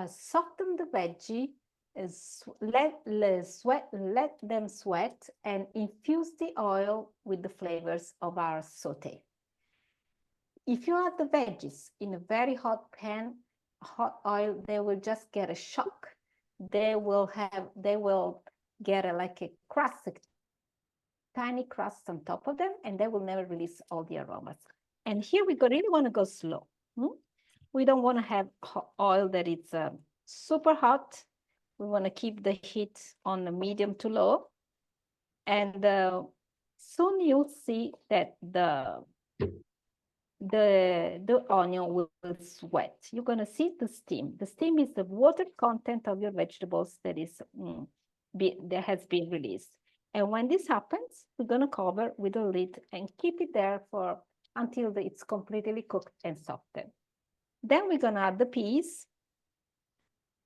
soften the veggie let them sweat and infuse the oil with the flavors of our saute. If you add the veggies in a very hot pan, hot oil, they will just get a shock. They will get like a crust, a tiny crust on top of them, and they will never release all the aromas. And here we really want to go slow. We don't want to have oil that is super hot. We want to keep the heat on the medium to low. And soon you'll see that the onion will sweat. You're going to see the steam. The steam is the water content of your vegetables that has been released. And when this happens, we're going to cover with a lid and keep it there until it's completely cooked and softened. Then we're going to add the peas,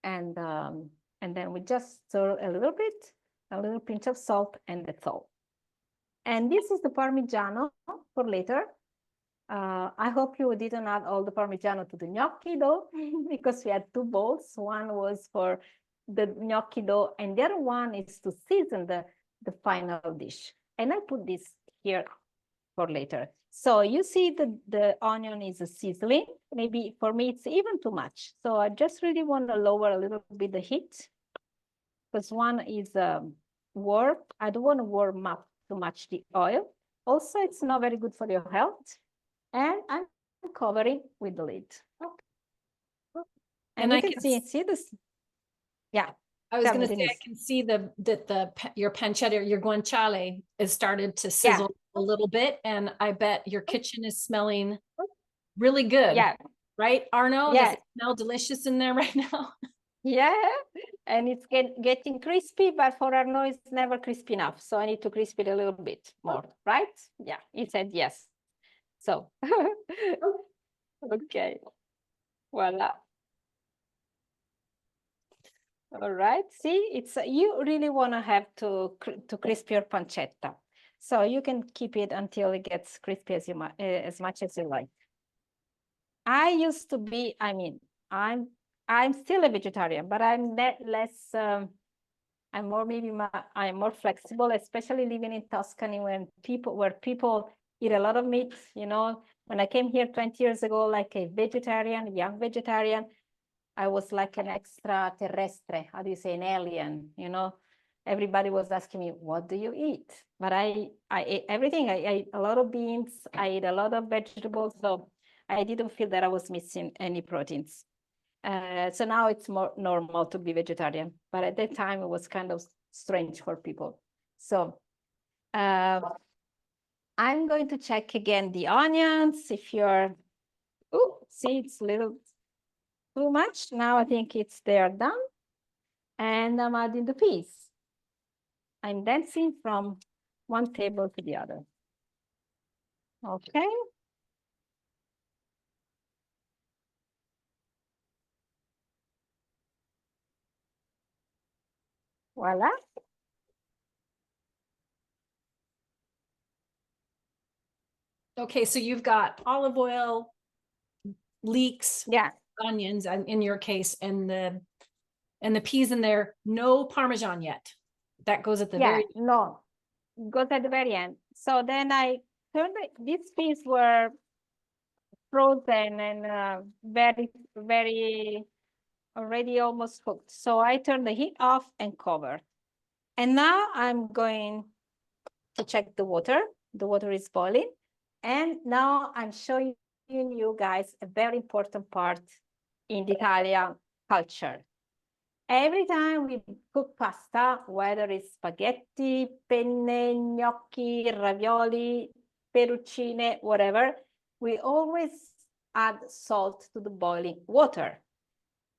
and then we just stir a little bit, a little pinch of salt, and that's all. And this is the Parmigiano for later. I hope you didn't add all the Parmigiano to the gnocchi dough, because we had two bowls. One was for the gnocchi dough, and the other one is to season the final dish. And I put this here for later. So you see the onion is sizzling. Maybe for me, it's even too much. So I just really want to lower a little bit the heat, because one is warm. I don't want to warm up too much the oil. Also, it's not very good for your health. And I'm covering with the lid. And I can see this. Yeah. I was going to say, I can see that your pancetta, your guanciale has started to sizzle a little bit, and I bet your kitchen is smelling really good. Yeah. Right, Arno? Yeah. Does it smell delicious in there right now? Yeah, and it's getting crispy, but for Arno, it's never crispy enough. So I need to crisp it a little bit more, right? Yeah, he said yes. So, okay, voila. All right, see, it's you really want to have to crisp your pancetta. So you can keep it until it gets crispy as much as you like. I used to be, I'm still a vegetarian, but I'm less, I'm more flexible, especially living in Tuscany where people eat a lot of meat. You know, when I came here 20 years ago, like a vegetarian, young vegetarian, I was like an extraterrestre. How do you say, an alien? You know, everybody was asking me, what do you eat? But I ate everything. I ate a lot of beans. I ate a lot of vegetables. So I didn't feel that I was missing any proteins. So now it's more normal to be vegetarian. But at that time, it was kind of strange for people. So I'm going to check again the onions. If you're, see, it's a little too much. Now I think they're done. And I'm adding the peas. I'm dancing from one table to the other. Okay. Voila. Okay, so you've got olive oil, leeks, onions, in your case, and the peas in there. No Parmesan yet. That goes at the very end. No, it goes at the very end. So then I turned these peas were frozen and very, very already almost cooked. So I turned the heat off and covered. And now I'm going to check the water. The water is boiling. And now I'm showing you guys a very important part in the Italian culture. Every time we cook pasta, whether it's spaghetti, penne, gnocchi, ravioli, fettuccine, whatever, we always add salt to the boiling water.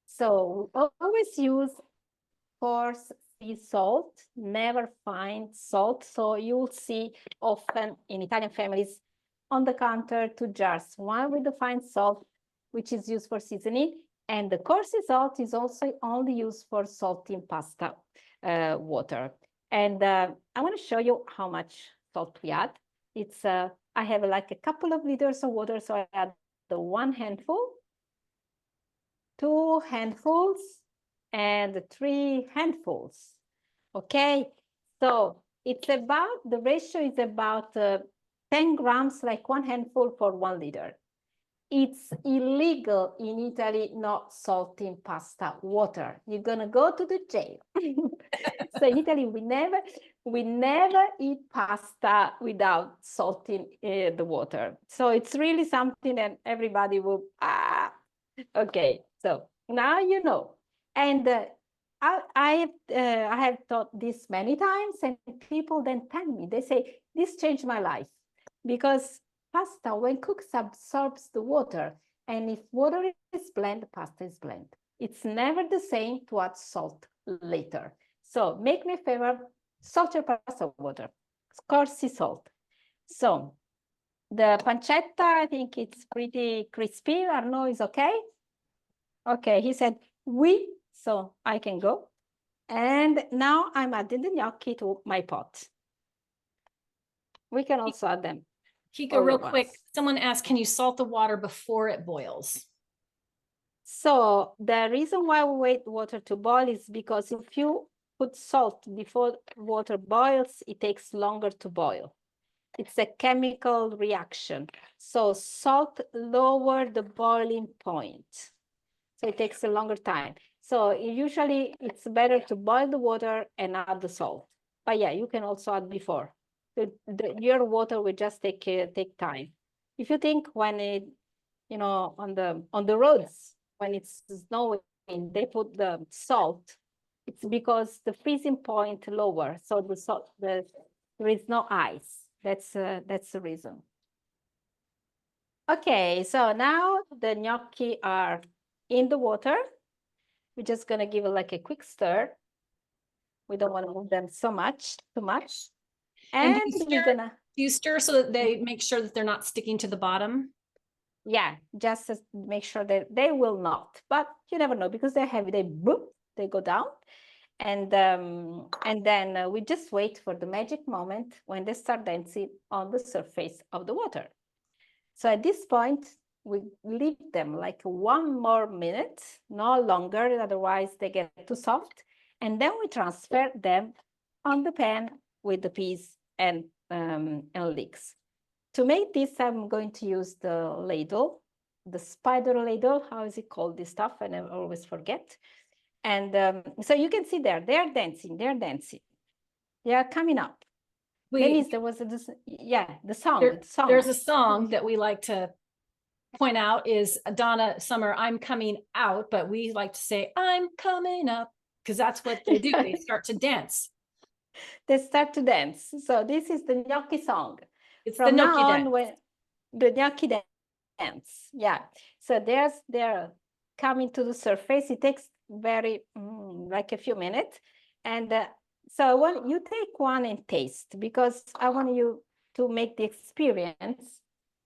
So we always use coarse sea salt, never fine salt. So you'll see often in Italian families on the counter 2 jars, one with the fine salt, which is used for seasoning, and the coarse sea salt is also only used for salting pasta water. And I want to show you how much salt we add. It's I have like a couple of liters of water, so I add the 1 handful, 2 handfuls, and 3 handfuls. Okay, so it's about, the ratio is about 10 grams, like 1 handful for 1 liter. It's illegal in Italy not salting pasta water. You're gonna go to the jail. So in Italy, we never eat pasta without salting the water. So it's really something that everybody will, okay. So now you know. And I have taught this many times, and people then tell me, they say, this changed my life, because pasta, when cooked, absorbs the water. And if water is bland, pasta is bland. It's never the same to add salt later. So make me a favor, salt your pasta water, scorsi salt. So the pancetta, I think it's pretty crispy. Arnaud is okay? Okay, he said, oui, so I can go. And now I'm adding the gnocchi to my pot. We can also add them. Chicca, real quick, someone asked, can you salt the water before it boils? So the reason why we wait water to boil is because if you put salt before water boils, it takes longer to boil. It's a chemical reaction. So salt lower the boiling point. So it takes a longer time. So usually it's better to boil the water and add the salt. But yeah, you can also add before. Your water will just take time. If you think when it, you know, on the roads, when it's snowing, they put the salt, it's because the freezing point lower. So the salt, there is no ice. That's the reason. Okay, so now the gnocchi are in the water. We're just gonna give it like a quick stir. We don't want to move them too much. And do you stir so that they make sure that they're not sticking to the bottom? Yeah, just to make sure that they will not, but you never know, because they're heavy, they go down. And then we just wait for the magic moment when they start dancing on the surface of the water. So at this point, we leave them like 1 more minute, no longer, otherwise they get too soft. And then we transfer them on the pan with the peas and leeks. To make this, I'm going to use the ladle, the spider ladle. How is it called, this stuff? And I always forget. And so you can see there, they're dancing. They are coming up. Denise, there was the song. There's a song that we like to point out is Donna Summer, I'm coming out, but we like to say, I'm coming up, because that's what they do. They start to dance. They start to dance. So this is the gnocchi song. It's From the now gnocchi on, dance. when the gnocchi dance. Yeah. So they're coming to the surface. It takes very like a few minutes. And so I want you take one and taste, because I want you to make the experience.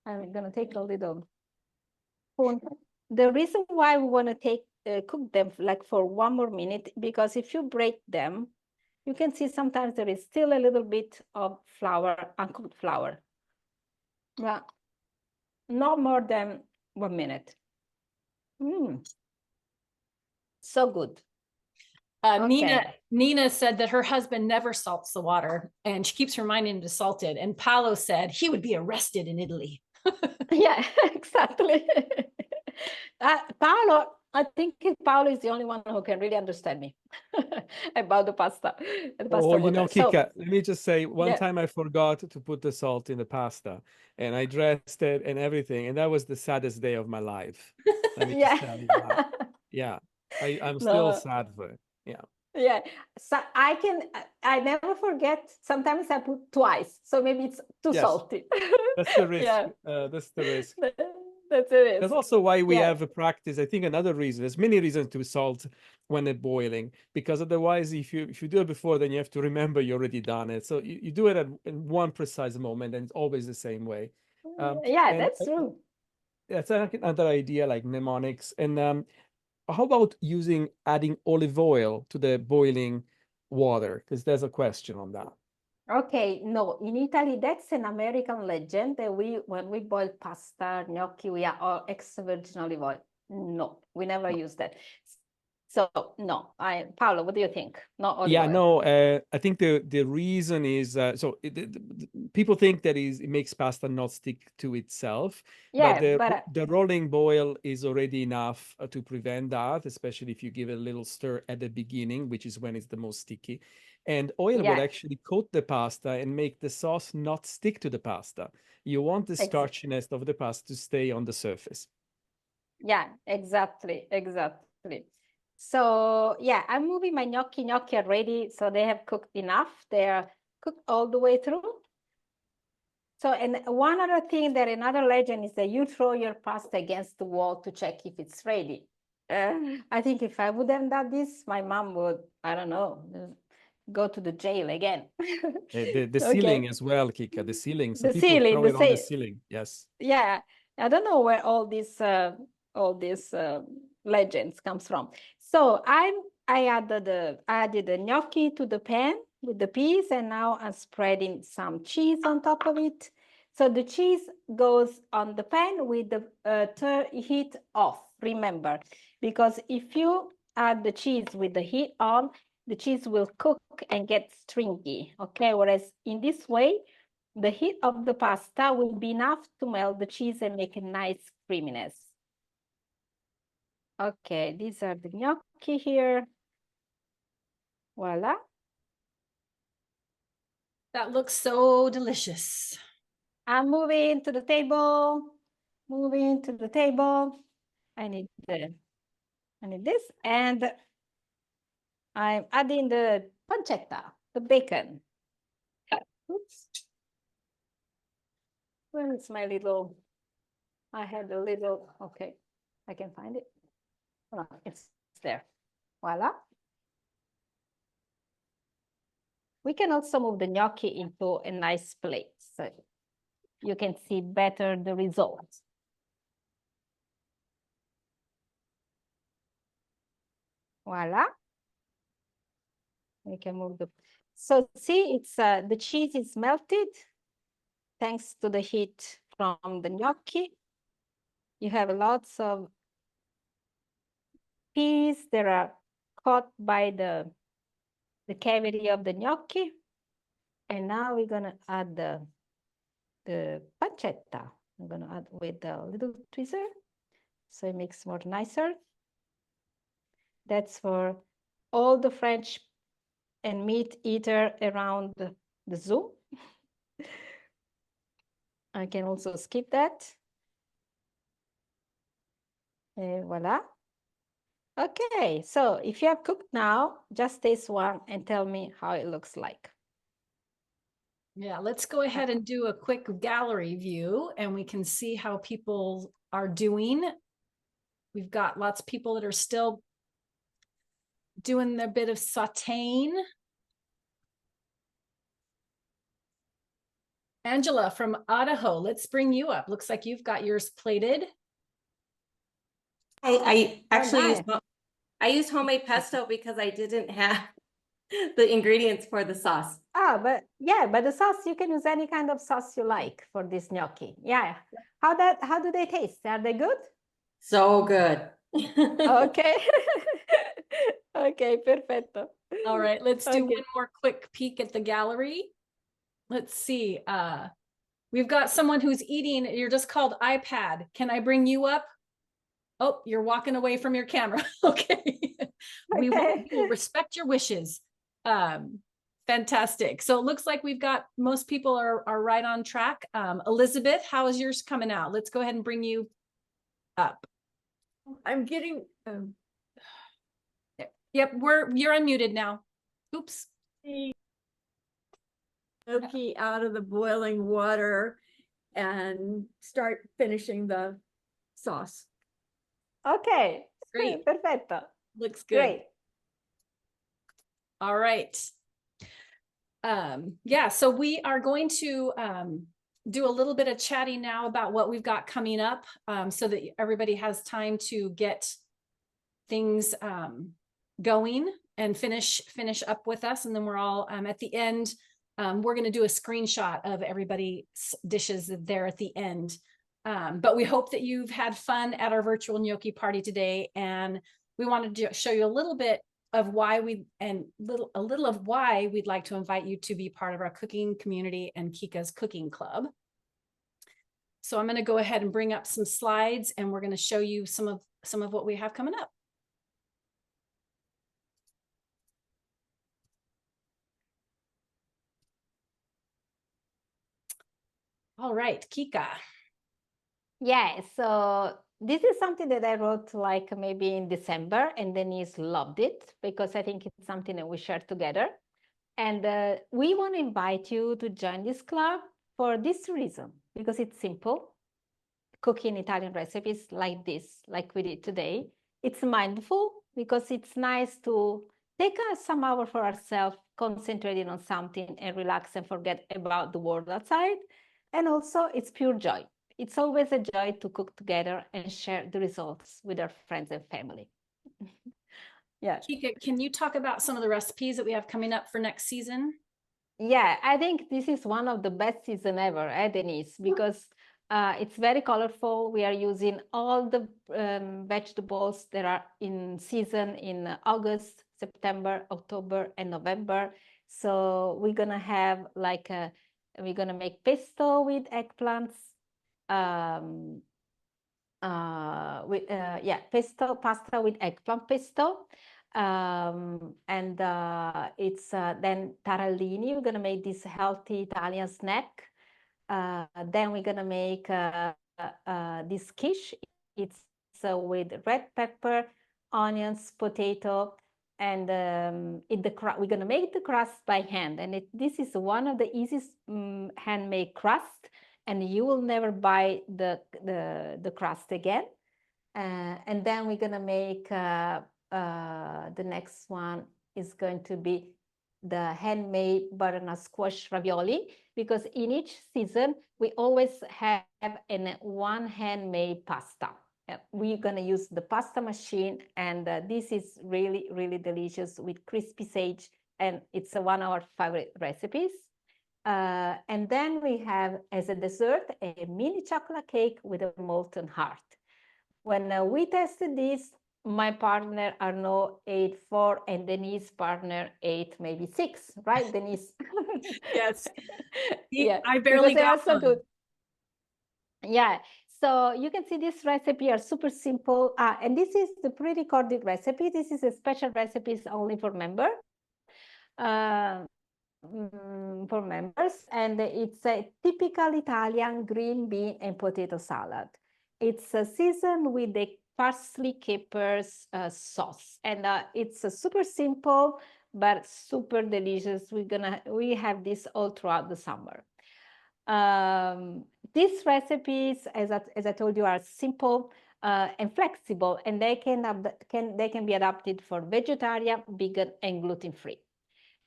I'm gonna take a little spoon. The reason why we want to cook them like for 1 more minute, because if you break them, you can see sometimes there is still a little bit of flour, uncooked flour. Yeah, not more than 1 minute. So good. Nina said that her husband never salts the water, and she keeps reminding him to salt it. And Paolo said he would be arrested in Italy. Yeah, exactly. Paolo, I think Paolo is the only one who can really understand me about the pasta. Oh, you know, So, Chicca, let me just say, one time I forgot to put the salt in the pasta, and I dressed it and everything, and that was the saddest day of my life. Let me just tell you that. Yeah, I'm still sad for it. Yeah. Yeah, so I never forget. Sometimes I put twice, so maybe it's too salty. That's the risk. Yeah. That's the risk. That's it. That's also why we have a practice. I think another reason, there's many reasons to salt when it's boiling, because otherwise if you do it before, then you have to remember you already done it. So you do it in one precise moment, and it's always the same way. That's true. That's another idea, like mnemonics. And how about adding olive oil to the boiling water? Because there's a question on that. Okay, no, in Italy, that's an American legend that when we boil pasta, gnocchi, we are all extra virgin olive oil. No, we never use that. So no, Paolo, what do you think? Not olive Yeah, oil. no, I think the reason is people think that it makes pasta not stick to itself, but Yeah, but the rolling boil is already enough to prevent that, especially if you give it a little stir at the beginning, which is when it's the most sticky. And oil will yeah, actually coat the pasta and make the sauce not stick to the pasta. You want the starchiness of the pasta to stay on the surface. yeah, exactly. So yeah, I'm moving my gnocchi. Gnocchi are ready, so they have cooked enough. They are cooked all the way through. So, and one other thing, that another legend is that you throw your pasta against the wall to check if it's ready. I think if I would have done this, my mom would, I don't know, go to the jail again. The ceiling as well, Chicca, the ceiling. Some The people ceiling, throw the it on the ceiling. ceiling. Yes. Yeah, I don't know where all these legends comes from. So I added the gnocchi to the pan with the peas, and now I'm spreading some cheese on top of it. So the cheese goes on the pan with the heat off, remember, because if you add the cheese with the heat on, the cheese will cook and get stringy, okay? Whereas in this way, the heat of the pasta will be enough to melt the cheese and make a nice creaminess. Okay, these are the gnocchi here. Voila. That looks so delicious. I'm moving to the table. Moving to the table. I need this, and I'm adding the pancetta, the bacon. Oops. Where is my little? I had a little. Okay, I can find it. Oh, it's there. Voila. We can also move the gnocchi into a nice plate so you can see better the results. Voila. We can move so see, it's the cheese is melted thanks to the heat from the gnocchi. You have lots of peas that are caught by the cavity of the gnocchi. And now we're gonna add the pancetta. I'm gonna add with a little tweezer so it makes more nicer. That's for all the French and meat eater around the zoo. I can also skip that. And voila. Okay, so if you have cooked now, just taste one and tell me how it looks like. Yeah, let's go ahead and do a quick gallery view and we can see how people are doing. We've got lots of people that are still doing their bit of sauteing. Angela from Idaho, let's bring you up. Looks like you've got yours plated. I actually nice. used homemade pesto because I didn't have the ingredients for the sauce. Ah, but yeah, but the sauce, you can use any kind of sauce you like for this gnocchi. Yeah. How do they taste? Are they good? So good. Okay. Okay, perfecto. All right, let's do Okay. one more quick peek at the gallery. Let's see. We've got someone who's eating. You're just called iPad. Can I bring you up? Oh, you're walking away from your camera. Okay. We will respect your wishes. Fantastic. So it looks like we've got most people are right on track. Elizabeth, how is yours coming out? Let's go ahead and bring you up. I'm getting, Yep, you're unmuted now. Oops. gnocchi out of the boiling water and start finishing the sauce. Okay. Great. Perfecto. Looks good. Great. All right. Yeah, so we are going to do a little bit of chatting now about what we've got coming up, so that everybody has time to get things going and finish up with us. And then we're all at the end, we're going to do a screenshot of everybody's dishes there at the end. But we hope that you've had fun at our virtual gnocchi party today, and we wanted to show you a little bit of why a little of why we'd like to invite you to be part of our cooking community and Chicca's Cooking Club. So I'm going to go ahead and bring up some slides, and we're going to show you some of what we have coming up. All right, Chicca. Yeah, so this is something that I wrote like maybe in December, and Denise loved it because I think it's something that we share together. And we want to invite you to join this club for this reason, because it's simple. Cooking Italian recipes like this, like we did today. It's mindful because it's nice to take some hour for ourselves, concentrating on something and relax and forget about the world outside. And also it's pure joy. It's always a joy to cook together and share the results with our friends and family. Yeah. Chicca, can you talk about some of the recipes that we have coming up for next season? Yeah, I think this is one of the best season ever, Denise, because it's very colorful. We are using all the vegetables that are in season in August, September, October, and November. So we're gonna have like we're gonna make pesto with eggplants. Pesto pasta with eggplant pesto. It's then tarallini. We're gonna make this healthy Italian snack. Then we're gonna make this quiche. It's with red pepper, onions, potato, and we're gonna make the crust by hand. And this is one of the easiest handmade crust, and you will never buy the crust again. And then we're gonna make the next one is going to be the handmade butternut squash ravioli, because in each season we always have one handmade pasta. We're gonna use the pasta machine, and this is really, really delicious with crispy sage, and it's one of our favorite recipes. And then we have as a dessert a mini chocolate cake with a molten heart. When we tested this, my partner Arnaud ate 4, and Denise's partner ate maybe 6, right, Denise? Yes. Yeah, I barely they are got so one. good. Yeah, so you can see this recipe are super simple. And this is the pre-recorded recipe. This is a special recipe only for members. And it's a typical Italian green bean and potato salad. It's seasoned with the parsley capers sauce, and it's super simple but super delicious. We have this all throughout the summer. These recipes, as I told you, are simple and flexible, and they can be adapted for vegetarian, vegan, and gluten-free.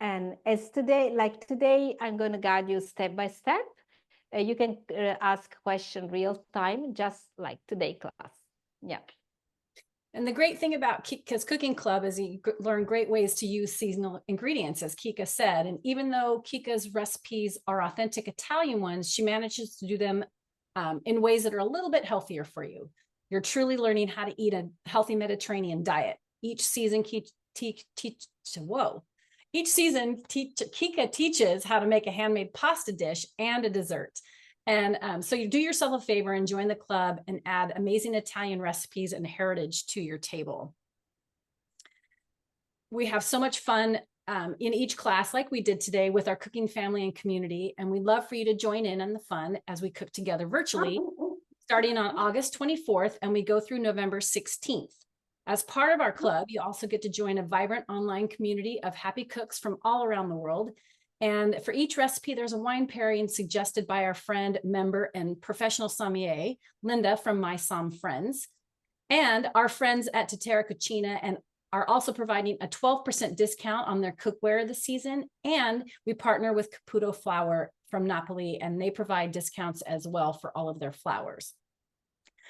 And today, I'm going to guide you step by step. You can ask question real time, just like today class. Yeah. And the great thing about Chicca's Cooking Club is you learn great ways to use seasonal ingredients, as Chicca said. And even though Chicca's recipes are authentic Italian ones, she manages to do them in ways that are a little bit healthier for you. You're truly learning how to eat a healthy Mediterranean diet. Each season, Chicca teaches how to make a handmade pasta dish and a dessert. And so you do yourself a favor and join the club and add amazing Italian recipes and heritage to your table. We have so much fun in each class, like we did today, with our cooking family and community. And we'd love for you to join in on the fun as we cook together virtually, starting on August 24th, and we go through November 16th. As part of our club, you also get to join a vibrant online community of happy cooks from all around the world. And for each recipe, there's a wine pairing suggested by our friend, member, and professional sommelier, Linda from My Somm Friends. And our friends at Terra Cucina and are also providing a 12% discount on their cookware this season. And we partner with Caputo Flour from Napoli, and they provide discounts as well for all of their flours.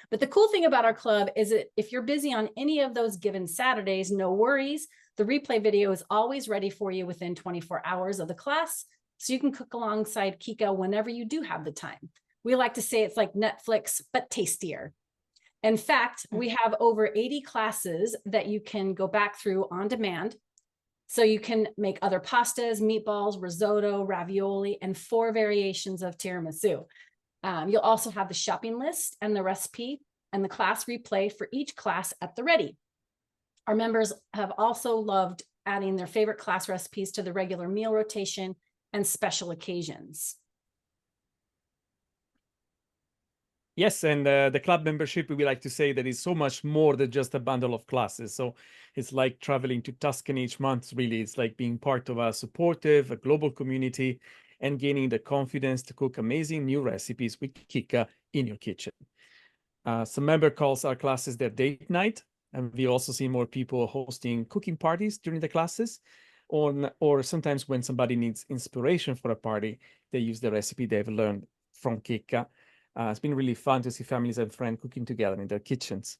But the cool thing about our club is that if you're busy on any of those given Saturdays, no worries. The replay video is always ready for you within 24 hours of the class, so you can cook alongside Chicca whenever you do have the time. We like to say it's like Netflix, but tastier. In fact, we have over 80 classes that you can go back through on demand. So you can make other pastas, meatballs, risotto, ravioli, and 4 variations of tiramisu. You'll also have the shopping list and the recipe and the class replay for each class at the ready. Our members have also loved adding their favorite class recipes to the regular meal rotation and special occasions. Yes, and the club membership, we like to say that is so much more than just a bundle of classes. So it's like traveling to Tuscany each month, really. It's like being part of a supportive, a global community, and gaining the confidence to cook amazing new recipes with Chicca in your kitchen. Some member calls our classes their date night, and we also see more people hosting cooking parties during the classes, or sometimes when somebody needs inspiration for a party, they use the recipe they've learned from Chicca. It's been really fun to see families and friends cooking together in their kitchens.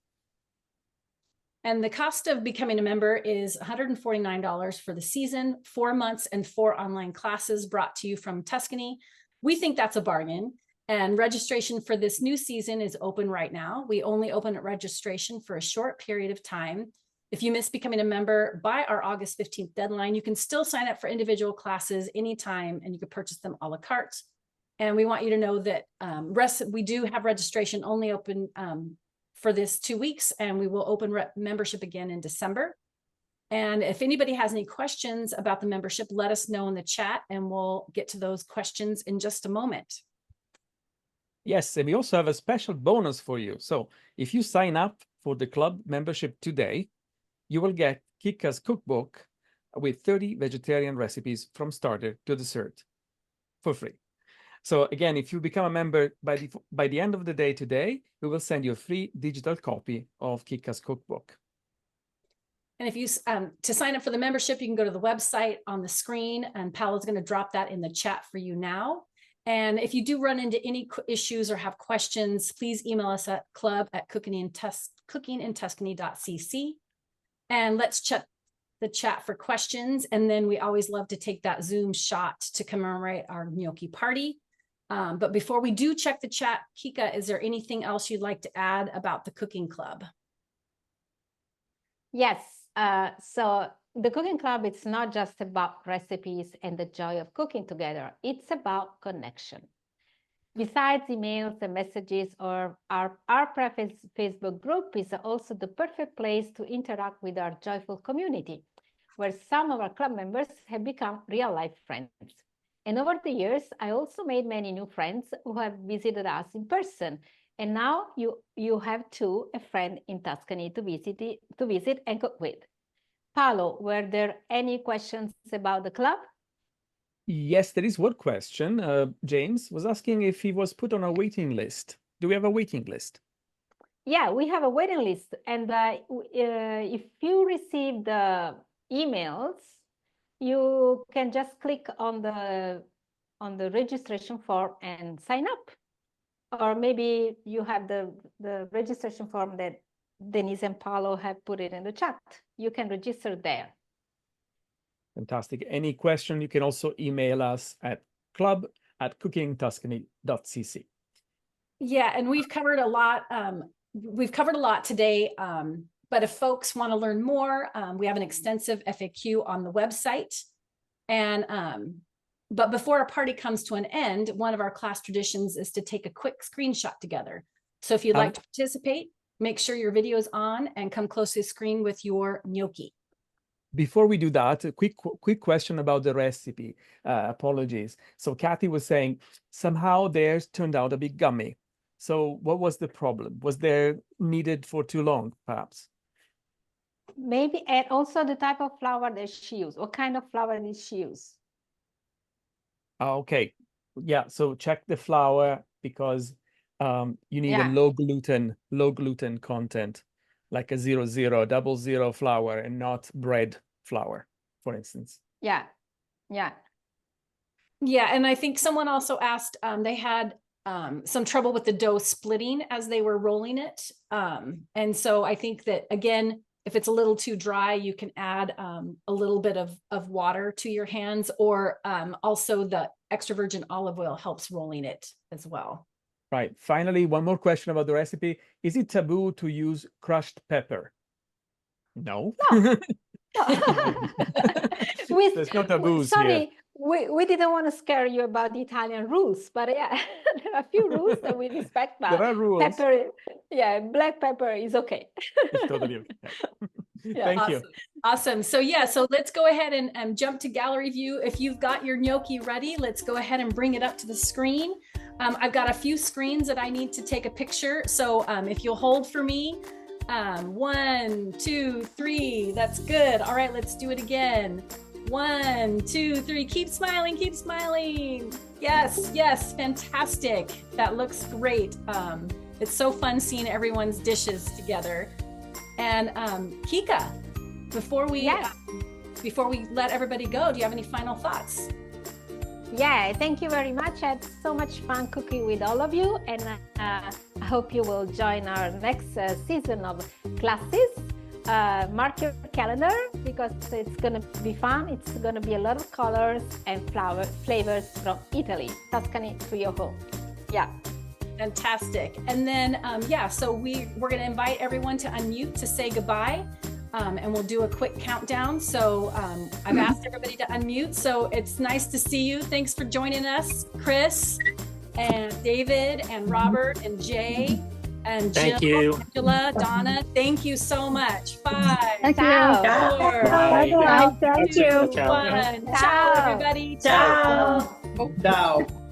And the cost of becoming a member is $149 for the season, 4 months, and 4 online classes brought to you from Tuscany. We think that's a bargain. And registration for this new season is open right now. We only open registration for a short period of time. If you miss becoming a member by our August 15th deadline, you can still sign up for individual classes anytime, and you can purchase them a la carte. And we want you to know that we do have registration only open for this 2 weeks, and we will open membership again in December. And if anybody has any questions about the membership, let us know in the chat, and we'll get to those questions in just a moment. Yes, and we also have a special bonus for you. So if you sign up for the club membership today, you will get Chicca's cookbook with 30 vegetarian recipes from starter to dessert for free. So again, if you become a member by the end of the day today, we will send you a free digital copy of Chicca's cookbook. And if you to sign up for the membership, you can go to the website on the screen, and Paolo's going to drop that in the chat for you now. And if you do run into any issues or have questions, please email us at club@cookingin.tuscany.cc. And let's check the chat for questions. And then we always love to take that Zoom shot to commemorate our gnocchi party. But before we do check the chat, Chicca, is there anything else you'd like to add about the cooking club? Yes. So the cooking club, it's not just about recipes and the joy of cooking together. It's about connection. Besides emails and messages, or our Facebook group is also the perfect place to interact with our joyful community, where some of our club members have become real-life friends. And over the years, I also made many new friends who have visited us in person. And now you have too a friend in Tuscany to visit and cook with. Paolo, were there any questions about the club? Yes, there is one question. James was asking if he was put on a waiting list. Do we have a waiting list? Yeah, we have a waiting list. And if you receive the emails, you can just click on the registration form and sign up. Or maybe you have the registration form that Denise and Paolo have put it in the chat. You can register there. Fantastic. Any question, you can also email us at club@cookingtuscany.cc. Yeah, and we've covered a lot. We've covered a lot today. But if folks want to learn more, we have an extensive FAQ on the website. And but before a party comes to an end, one of our class traditions is to take a quick screenshot together. So if you'd like to participate, make sure your video is on and come close to the screen with your gnocchi. Before we do that, a quick question about the recipe. Apologies. So Kathy was saying somehow theirs turned out a bit gummy. So what was the problem? Was there needed for too long, perhaps? Maybe, and also the type of flour that she used. What kind of flour did she use? Okay. Yeah. So check the flour, because you need a low gluten content, like a 00, 00 flour, and not bread flour, for instance. Yeah. And I think someone also asked, they had some trouble with the dough splitting as they were rolling it. And so I think that, again, if it's a little too dry, you can add a little bit of water to your hands, or also the extra virgin olive oil helps rolling it as well. Right. Finally, one more question about the recipe. Is it taboo to use crushed pepper? No. There's no taboos sorry, here. we didn't want to scare you about the Italian rules, but yeah, there are a few rules that we respect. But There are rules. pepper, yeah, black pepper is okay. It's totally okay. Yeah. Thank you. Awesome. So yeah, so let's go ahead and jump to gallery view. If you've got your gnocchi ready, let's go ahead and bring it up to the screen. I've got a few screens that I need to take a picture. So if you'll hold for me, 1, 2, 3, that's good. All right, let's do it again. 1, 2, 3, keep smiling, keep smiling. Yes, yes, fantastic. That looks great. It's so fun seeing everyone's dishes together. And Chicca, before we let everybody go, do you have any final thoughts? Yeah, thank you very much. I had so much fun cooking with all of you, and I hope you will join our next season of classes. Mark your calendar because it's going to be fun. It's going to be a lot of colors and flavors from Italy, Tuscany to your home. Yeah. Fantastic. And then, so we're going to invite everyone to unmute to say goodbye. And we'll do a quick countdown. So I've asked everybody to unmute. So it's nice to see you. Thanks for joining us, Chris and David and Robert and Jay and Thank Jill, you. Angela, Donna. Thank you so much. 5, Thank you. 4, Bye. Thank you. 1. Ciao, everybody. Ciao. Ciao.